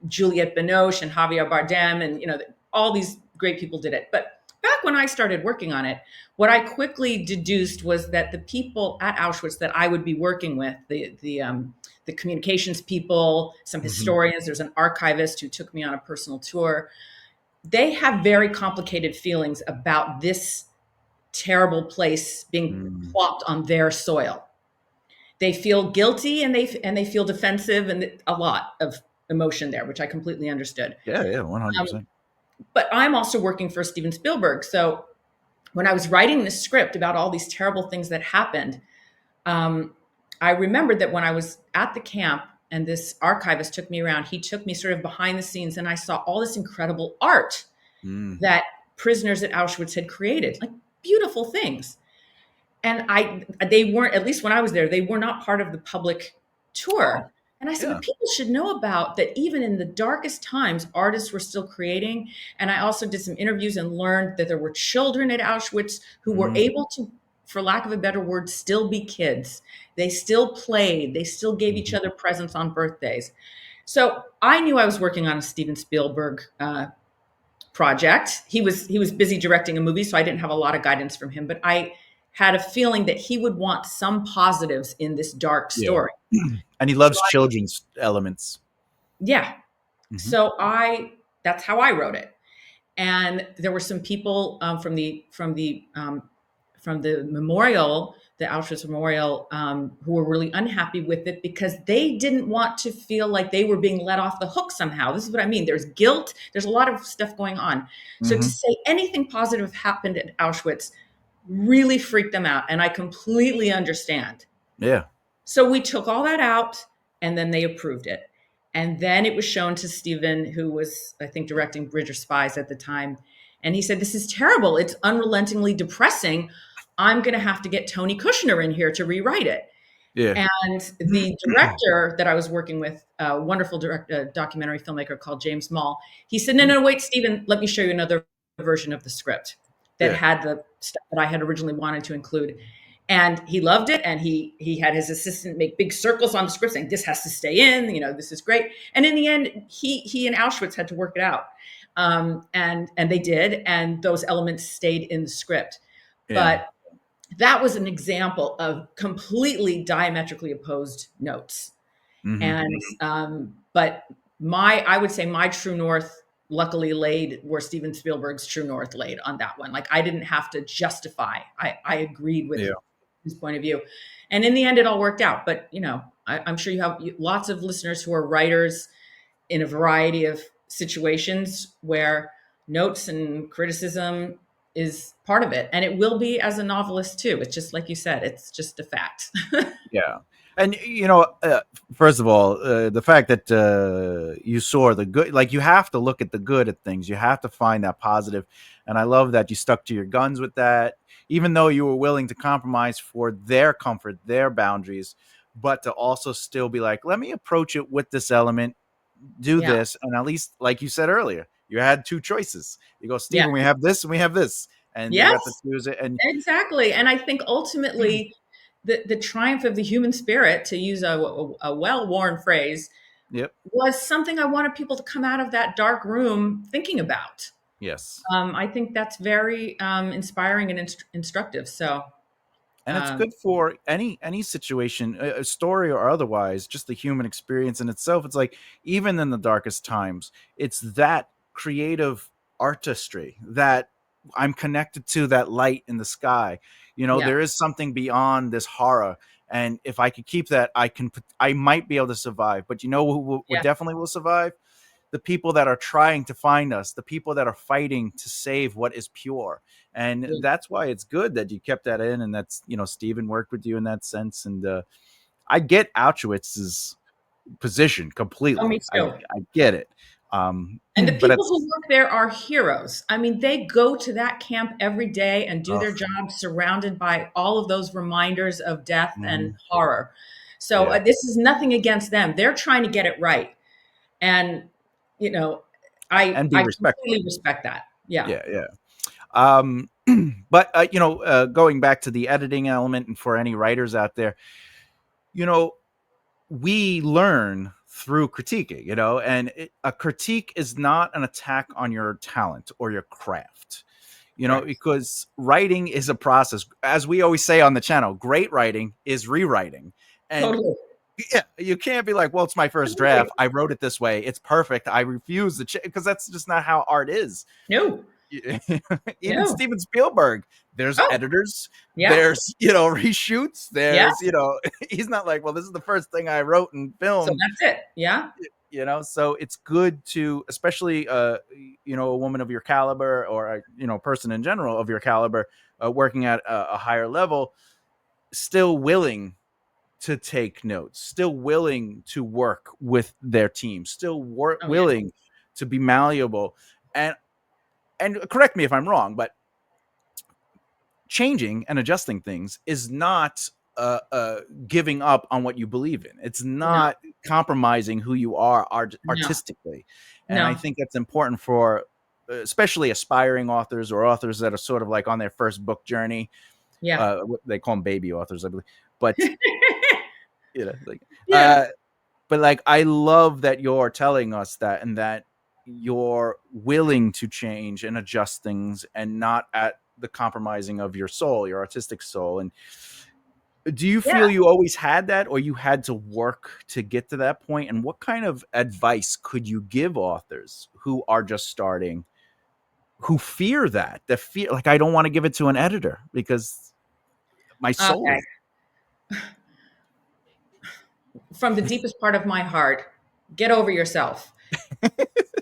Juliette Binoche and Javier Bardem, and all these great people did it. But back when I started working on it, what I quickly deduced was that the people at Auschwitz that I would be working with, the communications people, some Mhm. historians, there's an archivist who took me on a personal tour. They have very complicated feelings about this terrible place being Mm. plopped on their soil. They feel guilty and they feel defensive and a lot of emotion there, which I completely understood. Yeah, yeah, Um, 100%. but I'm also working for Steven Spielberg, so when I was writing this script about all these terrible things that happened, um, I remembered that when I was at the camp and this archivist took me around, he took me sort of behind the scenes and I saw all this incredible art Mm. that prisoners at Auschwitz had created, like beautiful things. And they weren't, at least when I was there, they were not part of the public tour. Oh, And I said, yeah. but people should know about that. Even in the darkest times, artists were still creating. And I also did some interviews and learned that there were children at Auschwitz who were Mhm. able to, for lack of a better word, still be kids. They still played, they still gave each Mhm. other presents on birthdays. So I knew I was working on a Steven Spielberg project. He was busy directing a movie, so I didn't have a lot of guidance from him. But I had a feeling that he would want some positives in this dark Yeah. story. And he So loves children's elements. yeah, Mhm. so I that's how I wrote it. And there were some people from the memorial, the Auschwitz Memorial, who were really unhappy with it because they didn't want to feel like they were being let off the hook somehow. This is what I mean. There's guilt. There's a lot of stuff going on. So to Mhm. say anything positive happened at Auschwitz really freaked them out, and I completely understand. Yeah. So we took all that out and then they approved it. And then it was shown to Stephen, who was, I think, directing Bridge of Spies at the time. And he said, this is terrible. It's unrelentingly depressing. I'm going to have to get Tony Kushner in here to rewrite it. Yeah. And the director that I was working with, a wonderful documentary filmmaker called James Mall, he said, no, no, wait, Stephen, let me show you another version of the script that Yeah. had the stuff that I had originally wanted to include. And he loved it, and he had his assistant make big circles on the script saying this has to stay in, this is great. And in the end, he and Auschwitz had to work it out, and they did, and those elements stayed in the script. Yeah. But that was an example of completely diametrically opposed notes. Hmm. And but my I would say my true north luckily laid where Steven Spielberg's true north laid on that one. Like I didn't have to justify. I agreed with Yeah. his point of view, and in the end, it all worked out. But I'm sure you have lots of listeners who are writers in a variety of situations where notes and criticism is part of it, and it will be as a novelist too. It's just like you said, it's just a fact. Yeah. And first of all, the fact that you saw the good, like you have to look at the good at things. You have to find that positive. And I love that you stuck to your guns with that, even though you were willing to compromise for their comfort, their boundaries, but to also still be like, let me approach it with this element, do Yeah, this. And at least, like you said earlier, you had two choices. You go, yeah, Stephen, we have this and we have this. And you got to yes. choose it. And Exactly. And I think ultimately the triumph of the human spirit, to use a well worn phrase, yep. was something I wanted people to come out of that dark room thinking about. Yes. I think that's very inspiring and instructive. So, And it's um, good for any situation, a story or otherwise, just the human experience in itself. It's like even in the darkest times, it's that creative artistry that I'm connected to, that light in the sky. yeah, There is something beyond this horror, and if I could keep that, I might be able to survive. But who yeah, definitely will survive? The people that are trying to find us, the people that are fighting to save what is pure. And yeah. that's why it's good that you kept that in. And that's, Steven worked with you in that sense. And I get Auschwitz's position Oh, me completely. I, too. I get it. And the But people who it's, work there are heroes. I mean, they go to that camp every day and do their oh, job surrounded by all of those reminders of death and mhm, horror. So yeah. this is nothing against them. They're trying to get it right. And, you know, And be I respectful. completely respect that. Yeah. Yeah. Yeah. Um, but, going back to the editing element and for any writers out there, you know, we learn through critiquing, and a critique is not an attack on your talent or your craft, Correct. because writing is a process. As we always say on the channel, great writing is rewriting. And Totally. yeah, you can't be like, well, it's my first Totally. draft. I wrote it this way. It's perfect. I refuse to change, because that's just not how art is. No. Even No. Steven Spielberg, there's Oh, editors, yeah. there's reshoots, Yeah. there's he's not like, well, this is the first thing I wrote and So filmed. that's it. Yeah. So it's good to, especially a woman of your caliber, or a person in general of your caliber, working at a higher level, still willing to take notes, still willing to work with their team, still Oh, yeah. willing to be malleable. And correct me if I'm wrong, but changing and adjusting things is not giving up on what you believe in. It's No, not compromising who you are no, artistically. And I no. think that's important for especially aspiring authors, or authors that are sort of like on their first book journey. Yeah. They call them baby authors, I believe. But like, Yeah. uh, but like, I love that you're telling us that, and that you're willing to change and adjust things, and not at the compromising of your soul, your artistic soul. And do you Yeah. feel you always had that, or you had to work to get to that point? And what kind of advice could you give authors who are just starting, who fear that, the fear, like, I don't want to give it to an editor because my soul Okay. is. From the deepest part of my heart, get over yourself.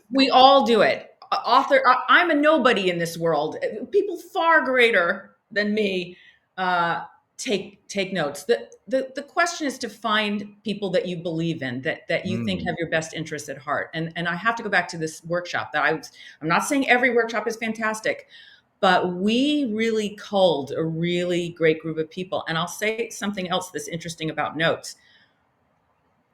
We all do it. Author, I'm a nobody in this world. People far greater than me uh, take notes. The question is to find people that you believe in, that you think Mm, have your best interests at heart. And I have to go back to this workshop that I'm not saying every workshop is fantastic, but we really culled a really great group of people. And I'll say something else that's interesting about notes.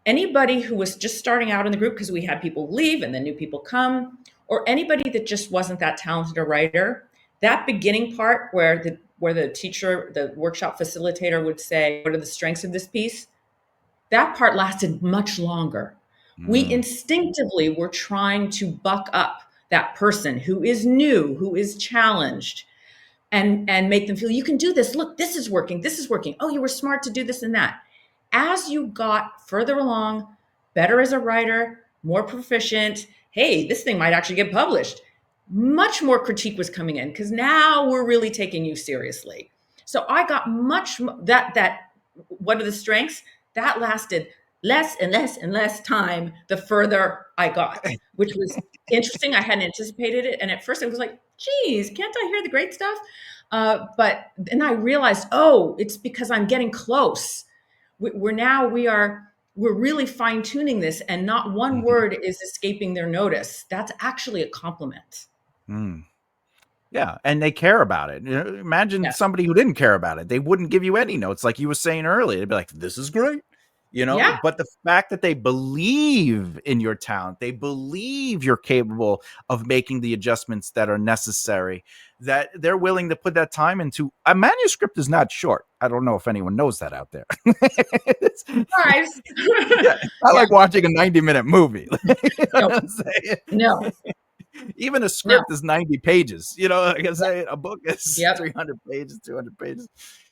Anybody who was just starting out in the group, because we had people leave and then new people come, or anybody that just wasn't that talented a writer, that beginning part where the teacher, the workshop facilitator would say, what are the strengths of this piece? That part lasted much longer. We Mm. instinctively were trying to buck up that person who is new, who is challenged, and make them feel you can do this. Look, this is working. This is working. Oh, you were smart to do this and that. As you got further along, better as a writer, more proficient, hey, this thing might actually get published. Much more critique was coming in because now we're really taking you seriously. So I got much that what are the strengths? That lasted less and less and less time the further I got, which was interesting. I hadn't anticipated it. And at first I was like, geez, can't I hear the great stuff? But then I realized, oh, it's because I'm getting close. We're really fine tuning this, and not one Mhm. word is escaping their notice. That's actually a compliment. Mm. Yeah, and they care about it. Imagine Yes. somebody who didn't care about it. They wouldn't give you any notes like you were saying earlier. They'd be like, "This is great." Yeah. But the fact that they believe in your talent, they believe you're capable of making the adjustments that are necessary, that they're willing to put that time into. A manuscript is not short. I don't know if anyone knows that out there. It's, Surprise. yeah, it's not Yeah. like watching a 90-minute movie. You know No. what I'm saying? No. Even a No. script is 90 pages. Like I say, a book is Yep. 300 pages, 200 pages.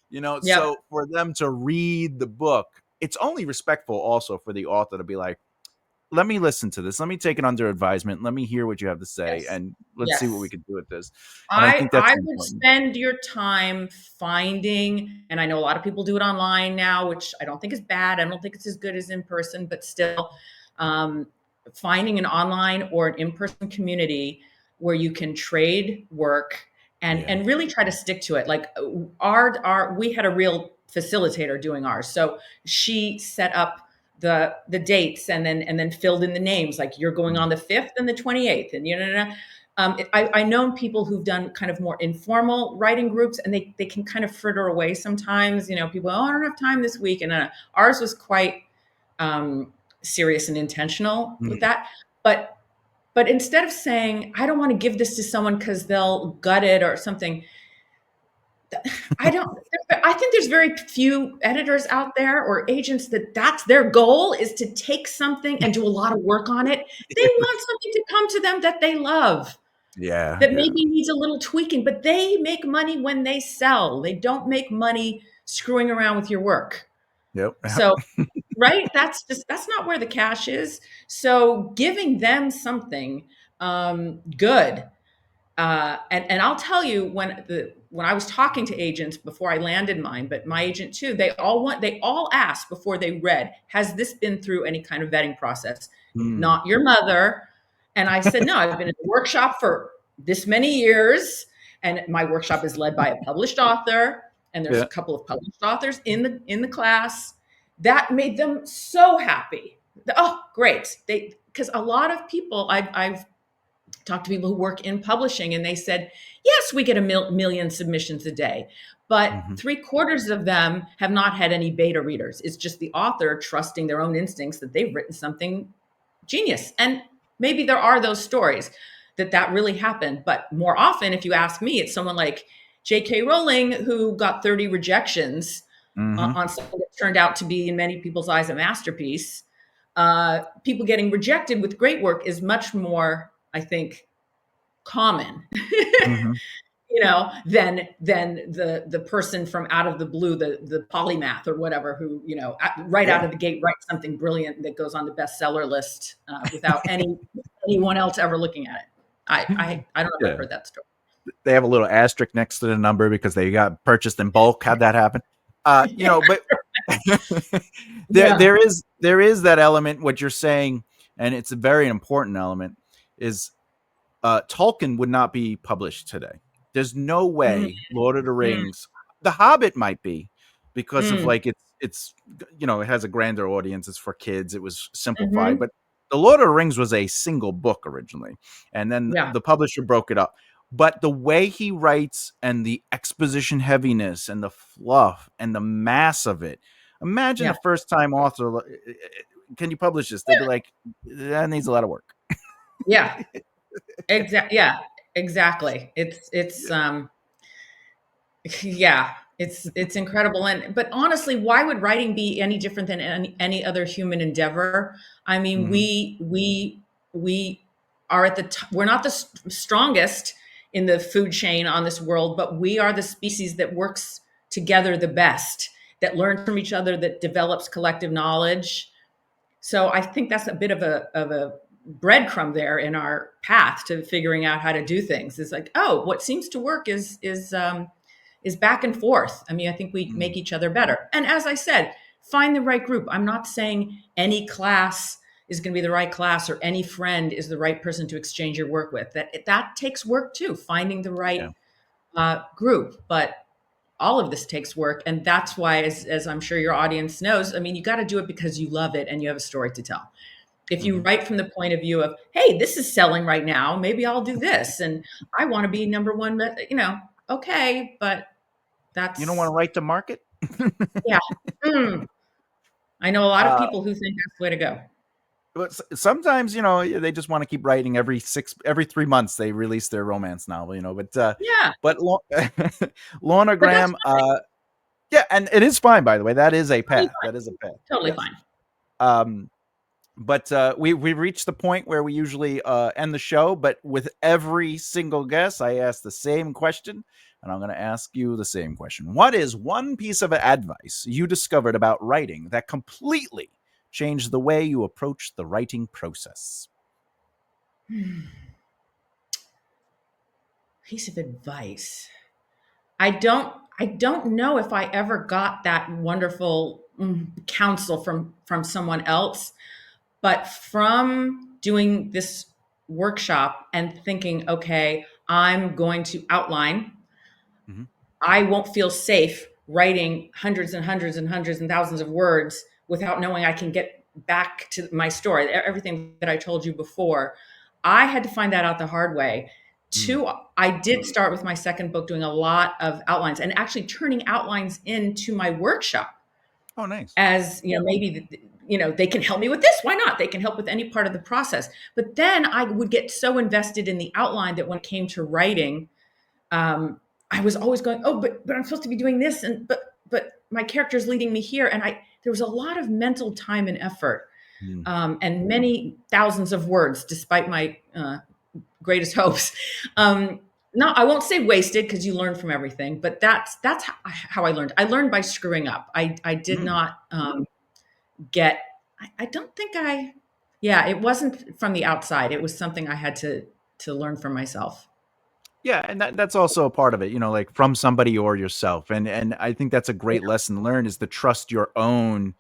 Yep. So for them to read the book, it's only respectful also for the author to be like, let me listen to this. Let me take it under advisement. Let me hear what you have to say, Yes. and let's see what we Yes. can do with this. And I I think that's I would important. spend your time finding, and I know a lot of people do it online now, which I don't think is bad. I don't think it's as good as in person, but still, um, finding an online or an in-person community where you can trade work Yeah. and really try to stick to it. Like our we had a real facilitator doing ours, so she set up the dates and then filled in the names. Like you're going on Mm. the 5th and the 28th, and I known people who've done kind of more informal writing groups, and they can kind of fritter away sometimes. People, oh, I don't have time this week, and ours was quite um, serious and intentional with Mm. that. But but instead of saying I don't want to give this to someone because they'll gut it or something, I don't. I think there's very few editors out there or agents that's their goal is to take something and do a lot of work on it. They want something to come to them that they love Yeah. that Yeah. maybe needs a little tweaking, but they make money when they sell. They don't make money screwing around with your work. Yep. So, right? That's not where the cash is. So, giving them something good. And I'll tell you when I was talking to agents before I landed mine, but my agent too, they all asked before they read, has this been through any kind of vetting process? Mm. Not your mother. And I said, no, I've been in the workshop for this many years, and my workshop is led by a published author, and there's a Yeah. couple of published authors in the class. That made them so happy. Oh, great! Because a lot of people I've talked to people who work in publishing, and they said, yes, we get a million submissions a day, but Mhm. 3/4 of them have not had any beta readers. It's just the author trusting their own instincts that they've written something genius. And maybe there are those stories that really happened. But more often, if you ask me, it's someone like J.K. Rowling who got 30 rejections Mhm. on something that turned out to be, in many people's eyes, a masterpiece. People getting rejected with great work is much more, I think, common, Mhm. than the person from out of the blue, the polymath or whatever, who right Yeah. out of the gate writes something brilliant that goes on the bestseller list without anyone else ever looking at it. I don't know if I've Yeah. heard that story. They have a little asterisk next to the number because they got purchased in bulk. How'd that happen? But Yeah. there is that element. What you're saying, and it's a very important element, is Tolkien would not be published today. There's no Mm, way Lord of the mm, Rings, The Hobbit might be, because of mm, like it's it has a grander audience. It's for kids. It was simplified, mhm. but The Lord of the Rings was a single book originally, and then Yeah. the publisher broke it up. But the way he writes and the exposition heaviness and the fluff and the mass of it, imagine a Yeah. first time author. Can you publish this? They'd be like, that needs a lot of work. Yeah. Exactly. Yeah. Exactly. It's Yeah. Yeah, it's incredible. And but honestly, why would writing be any different than any other human endeavor? I mean, Hmm. we are at the we're not the strongest in the food chain on this world, but we are the species that works together the best, that learns from each other, that develops collective knowledge. So I think that's a bit of a breadcrumb there in our path to figuring out how to do things. It's like, oh, what seems to work is back and forth. I mean, I think we Hmm. make each other better. And as I said, find the right group. I'm not saying any class is going to be the right class or any friend is the right person to exchange your work with. That takes work too, finding the right Yeah. group. But all of this takes work, and that's why, as I'm sure your audience knows, I mean, you got to do it because you love it and you have a story to tell. If you Hmm. write from the point of view of, hey, this is selling right now, maybe I'll do this, and I want to be number one, okay, but You don't want to that's, write to market. yeah. Mm. I know a lot of uh, people who think that's the way to go. but sometimes they just want to keep writing. Every 3 months they release their romance novel. Yeah, But Lorna but that's Graham, yeah, and it is fine, by the way. That is a totally path. fine. That is a path. Totally Yes. fine. Um, but we reached the point where we usually end the show. But with every single guest, I ask the same question, and I'm going to ask you the same question. What is one piece of advice you discovered about writing that completely changed the way you approach the writing process? Piece of advice. I don't know if I ever got that wonderful counsel from someone else, but from doing this workshop and thinking, okay, I'm going to outline. Hmm. I won't feel safe writing hundreds and hundreds and hundreds and thousands of words without knowing I can get back to my story, everything that I told you before. I had to find that out the hard way. Mm. Two, I did start with my second book doing a lot of outlines and actually turning outlines into my workshop Oh, nice. as, maybe, they can help me with this. Why not? They can help with any part of the process. But then I would get so invested in the outline that when it came to writing, um, I was always going, oh, but I'm supposed to be doing this, and but my character's leading me here, and I there was a lot of mental time and effort, Mm. and many thousands of words, despite my greatest hopes. No, I won't say wasted because you learn from everything, but that's how I learned. I learned by screwing up. I did Mm. not get. I don't think I. Yeah, it wasn't from the outside. It was something I had to learn for myself. Yeah, and that's also a part of it, like from somebody or yourself. And I think that's a Yeah. great lesson learned, is to trust your own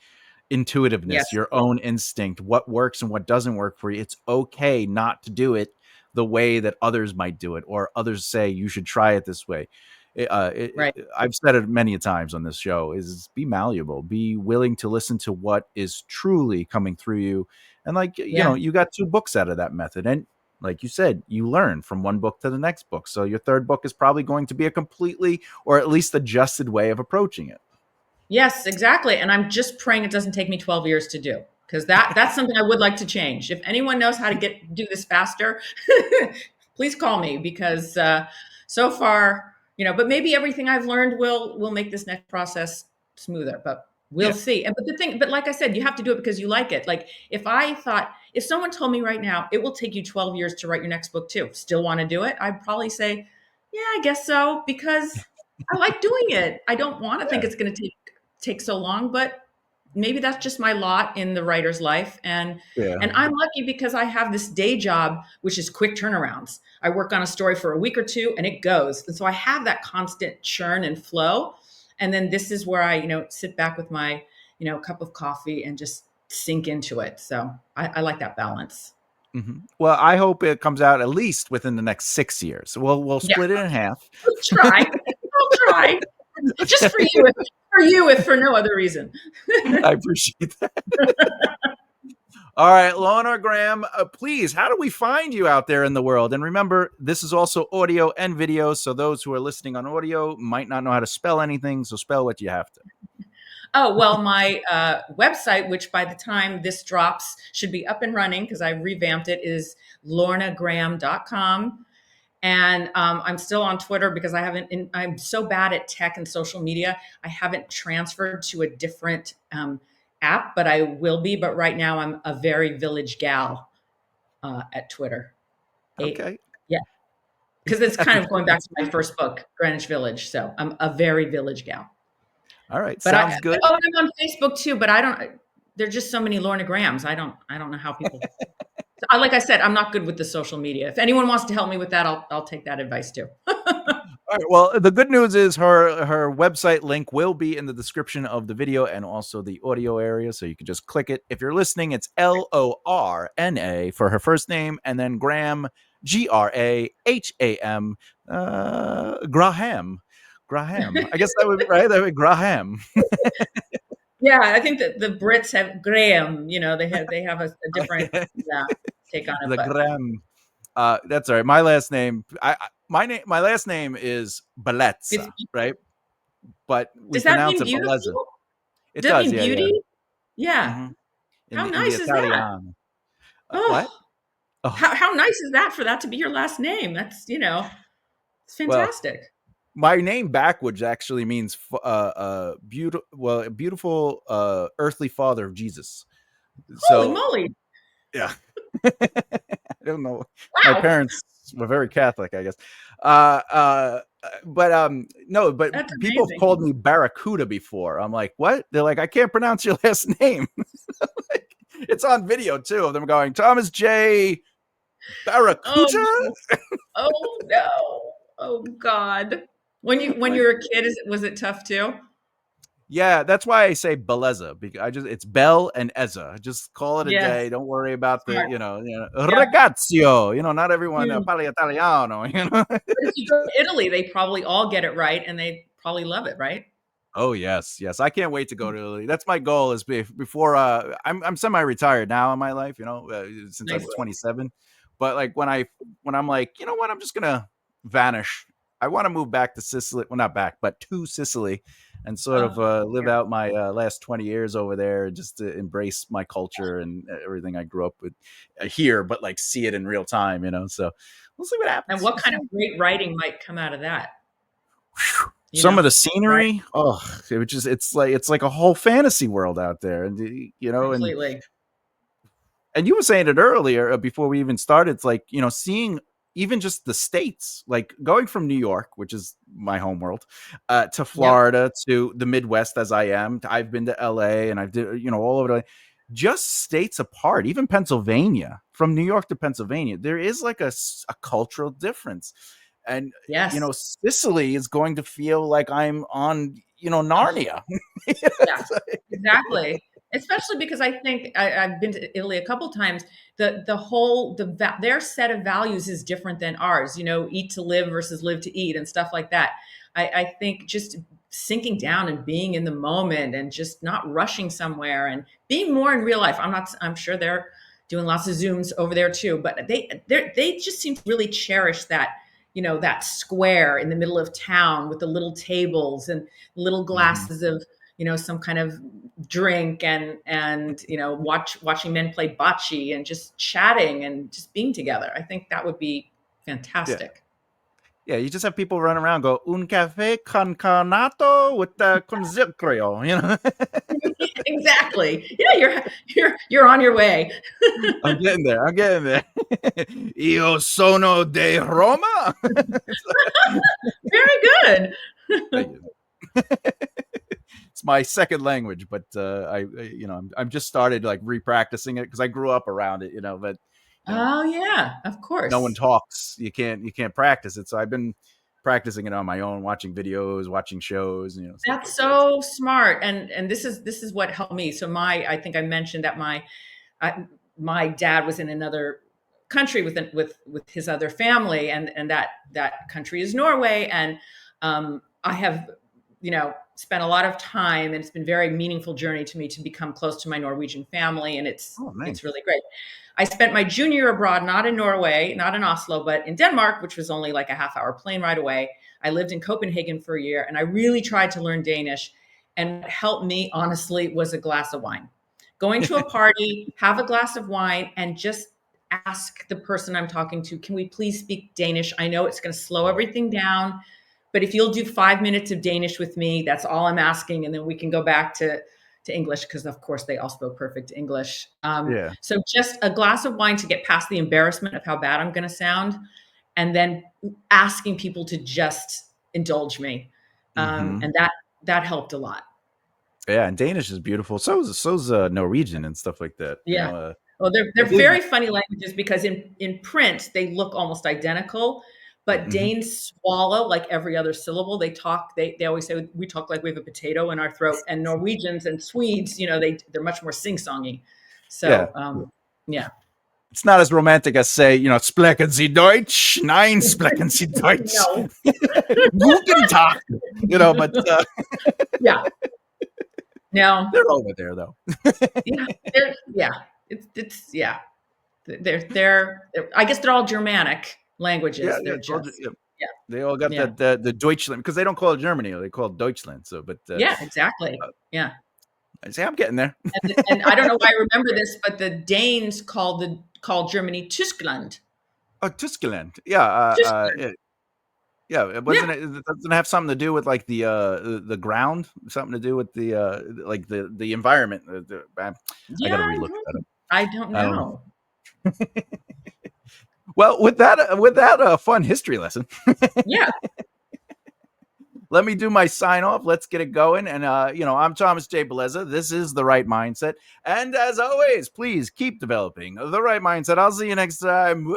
intuitiveness, Yes. your own instinct, what works and what doesn't work for you. It's okay not to do it the way that others might do it, or others say you should try it this way. Right. I've said it many times on this show: is be malleable, be willing to listen to what is truly coming through you. And like, Yeah. you got two books out of that method, and like you said, you learn from one book to the next book. So your third book is probably going to be a completely, or at least adjusted way of approaching it. Yes, exactly. And I'm just praying it doesn't take me 12 years to do, because that's something I would like to change. If anyone knows how to do this faster, please call me, because so far, but maybe everything I've learned will make this next process smoother, but we'll Yeah. see. But like I said, you have to do it because you like it. Like if someone told me right now, it will take you 12 years to write your next book too, still want to do it, I'd probably say, yeah, I guess so, because I like doing it. I don't want to think Yeah. it's going to take so long, but maybe that's just my lot in the writer's life. Yeah. And I'm lucky because I have this day job, which is quick turnarounds. I work on a story for a week or two and it goes. And so I have that constant churn and flow. And then this is where I, sit back with my, cup of coffee and just sink into it. So I like that balance. Well, I hope it comes out at least within the next 6 years. We'll Yeah, split it in half. I'll try. I'll try. Just for you, if for no other reason. I appreciate that. All right, Lorna Graham, please, how do we find you out there in the world? And remember, this is also audio and video, so those who are listening on audio might not know how to spell anything, so spell what you have to. Oh, well, my website, which by the time this drops should be up and running because I revamped it, is lornagraham.com. And I'm still on Twitter because I'm so bad at tech and social media. I haven't transferred to a different app, but I will be. But right now, I'm a very village gal at Twitter. Okay. Yeah, because it's kind of going back to my first book, Greenwich Village. So I'm a very village gal. All right. But Sounds good. oh, I'm on Facebook too. But I don't. There's just so many Lorna Grahams. I don't know how people. Like I said, I'm not good with the social media. If anyone wants to help me with that, I'll take that advice too. All right. Well, the good news is her website link will be in the description of the video and also the audio area, so you can just click it. If you're listening, it's Lorna for her first name, and then Graham, Graham, Graham. Graham. I guess that would be right. That would be Graham. Yeah, I think that the Brits have Graham. You know, they have a different yeah take on it. The But Graham. That's all right. My last name, my last name is it's, Bellezza, right? But we does that pronounce mean it Bellezza. beautiful? It Does it does, mean yeah, yeah. beauty? Yeah. hmm How In the nice is that? Italiano. What? Oh, Oh, how nice is that for that to be your last name? That's it's well, fantastic. my name backwards actually means beautiful. Well, beautiful earthly father of Jesus. Holy So moly! yeah, I don't know. My Wow, parents were very Catholic, I guess. But no, but that's people have amazing. called me Barracuda before. I'm like, what? They're like, I can't pronounce your last name. Like, it's on video too of them going, Thomas J. Oh Barracuda. no! Oh no! Oh God! When Like, you were a kid, was it tough too? yeah, that's why I say Bellezza because it's Bell and Ezza. Just call it a Yes, day. Don't worry about the, smart. Yeah. ragazzo. Not everyone Hmm. parla italiano. But if you go to Italy, they probably all get it right, and they probably love it, right? Oh yes, yes. I can't wait to go to Italy. That's my goal. Is before I'm semi-retired now in my life. Since I Nice. was 27. But like when I'm like, you know what, I'm just gonna vanish. I want to move back to Sicily. Well, not back, but to Sicily, and sort of Oh, live yeah. out my last 20 years over there, just to embrace my culture and everything I grew up with here, but like see it in real time. So we'll see what And happens. what kind of great writing might come out of that? Some of the Right? scenery, oh, it's like a whole fantasy world out there, and Completely. you were saying it earlier before we even started. It's like seeing even just the states, like going from New York, which is my home world, to Yep. Florida, to the Midwest, as I am. I've been to LA, and I've did all over just states apart, even Pennsylvania, from New York to Pennsylvania, there is like a cultural difference. And Yes. Sicily is going to feel like I'm on Oh, Narnia. yeah. Exactly. Especially because I think I've been to Italy a couple times. The whole their set of values is different than ours. Eat to live versus live to eat and stuff like that. I think just sinking down and being in the moment and just not rushing somewhere and being more in real life. I'm sure they're doing lots of Zooms over there too, but they just seem to really cherish that square in the middle of town with the little tables and little Mhm. glasses of some kind of drink and watching men play bocce and just chatting and just being together. I think that would be Yeah. fantastic. Yeah, you just have people run around go un cafe con carnato with the con zucchero. Exactly. Yeah, you're on your way. I'm getting there. I'm getting there. Io sono de Roma. Very good. Thank you. It's my second language, but I'm just started like repracticing it because I grew up around it, but you know, Oh yeah, of no one course. talks. You can't practice it. So I've been practicing it on my own, watching videos, watching shows, stuff That's like that. so smart. And this is what helped me. So I think I mentioned that my dad was in another country with his other family, and that country is Norway. And I have spent a lot of time, and it's been a very meaningful journey to me to become close to my Norwegian family, and it's Oh, it's nice. really great. I spent my junior year abroad, not in Norway, not in Oslo, but in Denmark, which was only like a half-hour plane ride away. I lived in Copenhagen for a year, and I really tried to learn Danish. And what helped me, honestly, was a glass of wine. Going to a party, have a glass of wine, and just ask the person I'm talking to, can we please speak Danish? I know it's going to slow Oh, everything down, but if you'll do 5 minutes of Danish with me, that's all I'm asking. And then we can go back to English, because of course they all spoke perfect English. yeah. So just a glass of wine to get past the embarrassment of how bad I'm going to sound, and then asking people to just indulge me. Hmm. And that helped a lot. Yeah, and Danish is beautiful. So's Norwegian and stuff like that. You Yeah. know, Well, I they're believe. very funny languages, because in print they look almost identical, but Hmm. Danes swallow like every other syllable. They always say we talk like we have a potato in our throat, and Norwegians and Swedes, they're much more sing-songy. Yeah, So yeah. it's not as romantic as say, sprechen Sie Deutsch? Nein, sprechen Sie Deutsch. No. Guten Tag. But Yeah. No. they're over there though. Yeah. Yeah. It's yeah. They're I guess they're all Germanic Yeah, languages. yeah, They're just yeah. yeah. They all got Yeah. that the Deutschland, because they don't call it Germany, they call it Deutschland. So, but Yeah, exactly. Yeah. I say I'm getting there. And I don't know why I remember this, but the Danes called Germany Tyskland. Oh, Tyskland. Yeah, Tyskland. yeah. It Yeah. wasn't. It doesn't have something to do with like the ground. Something to do with the like the environment. I Yeah, got to relook that up. I don't I don't know. know. Well, with that fun history lesson, Yeah. let me do my sign off. Let's get it going. And I'm Thomas J. Bellezza. This is The Right Mindset. And as always, please keep developing the right mindset. I'll see you next time.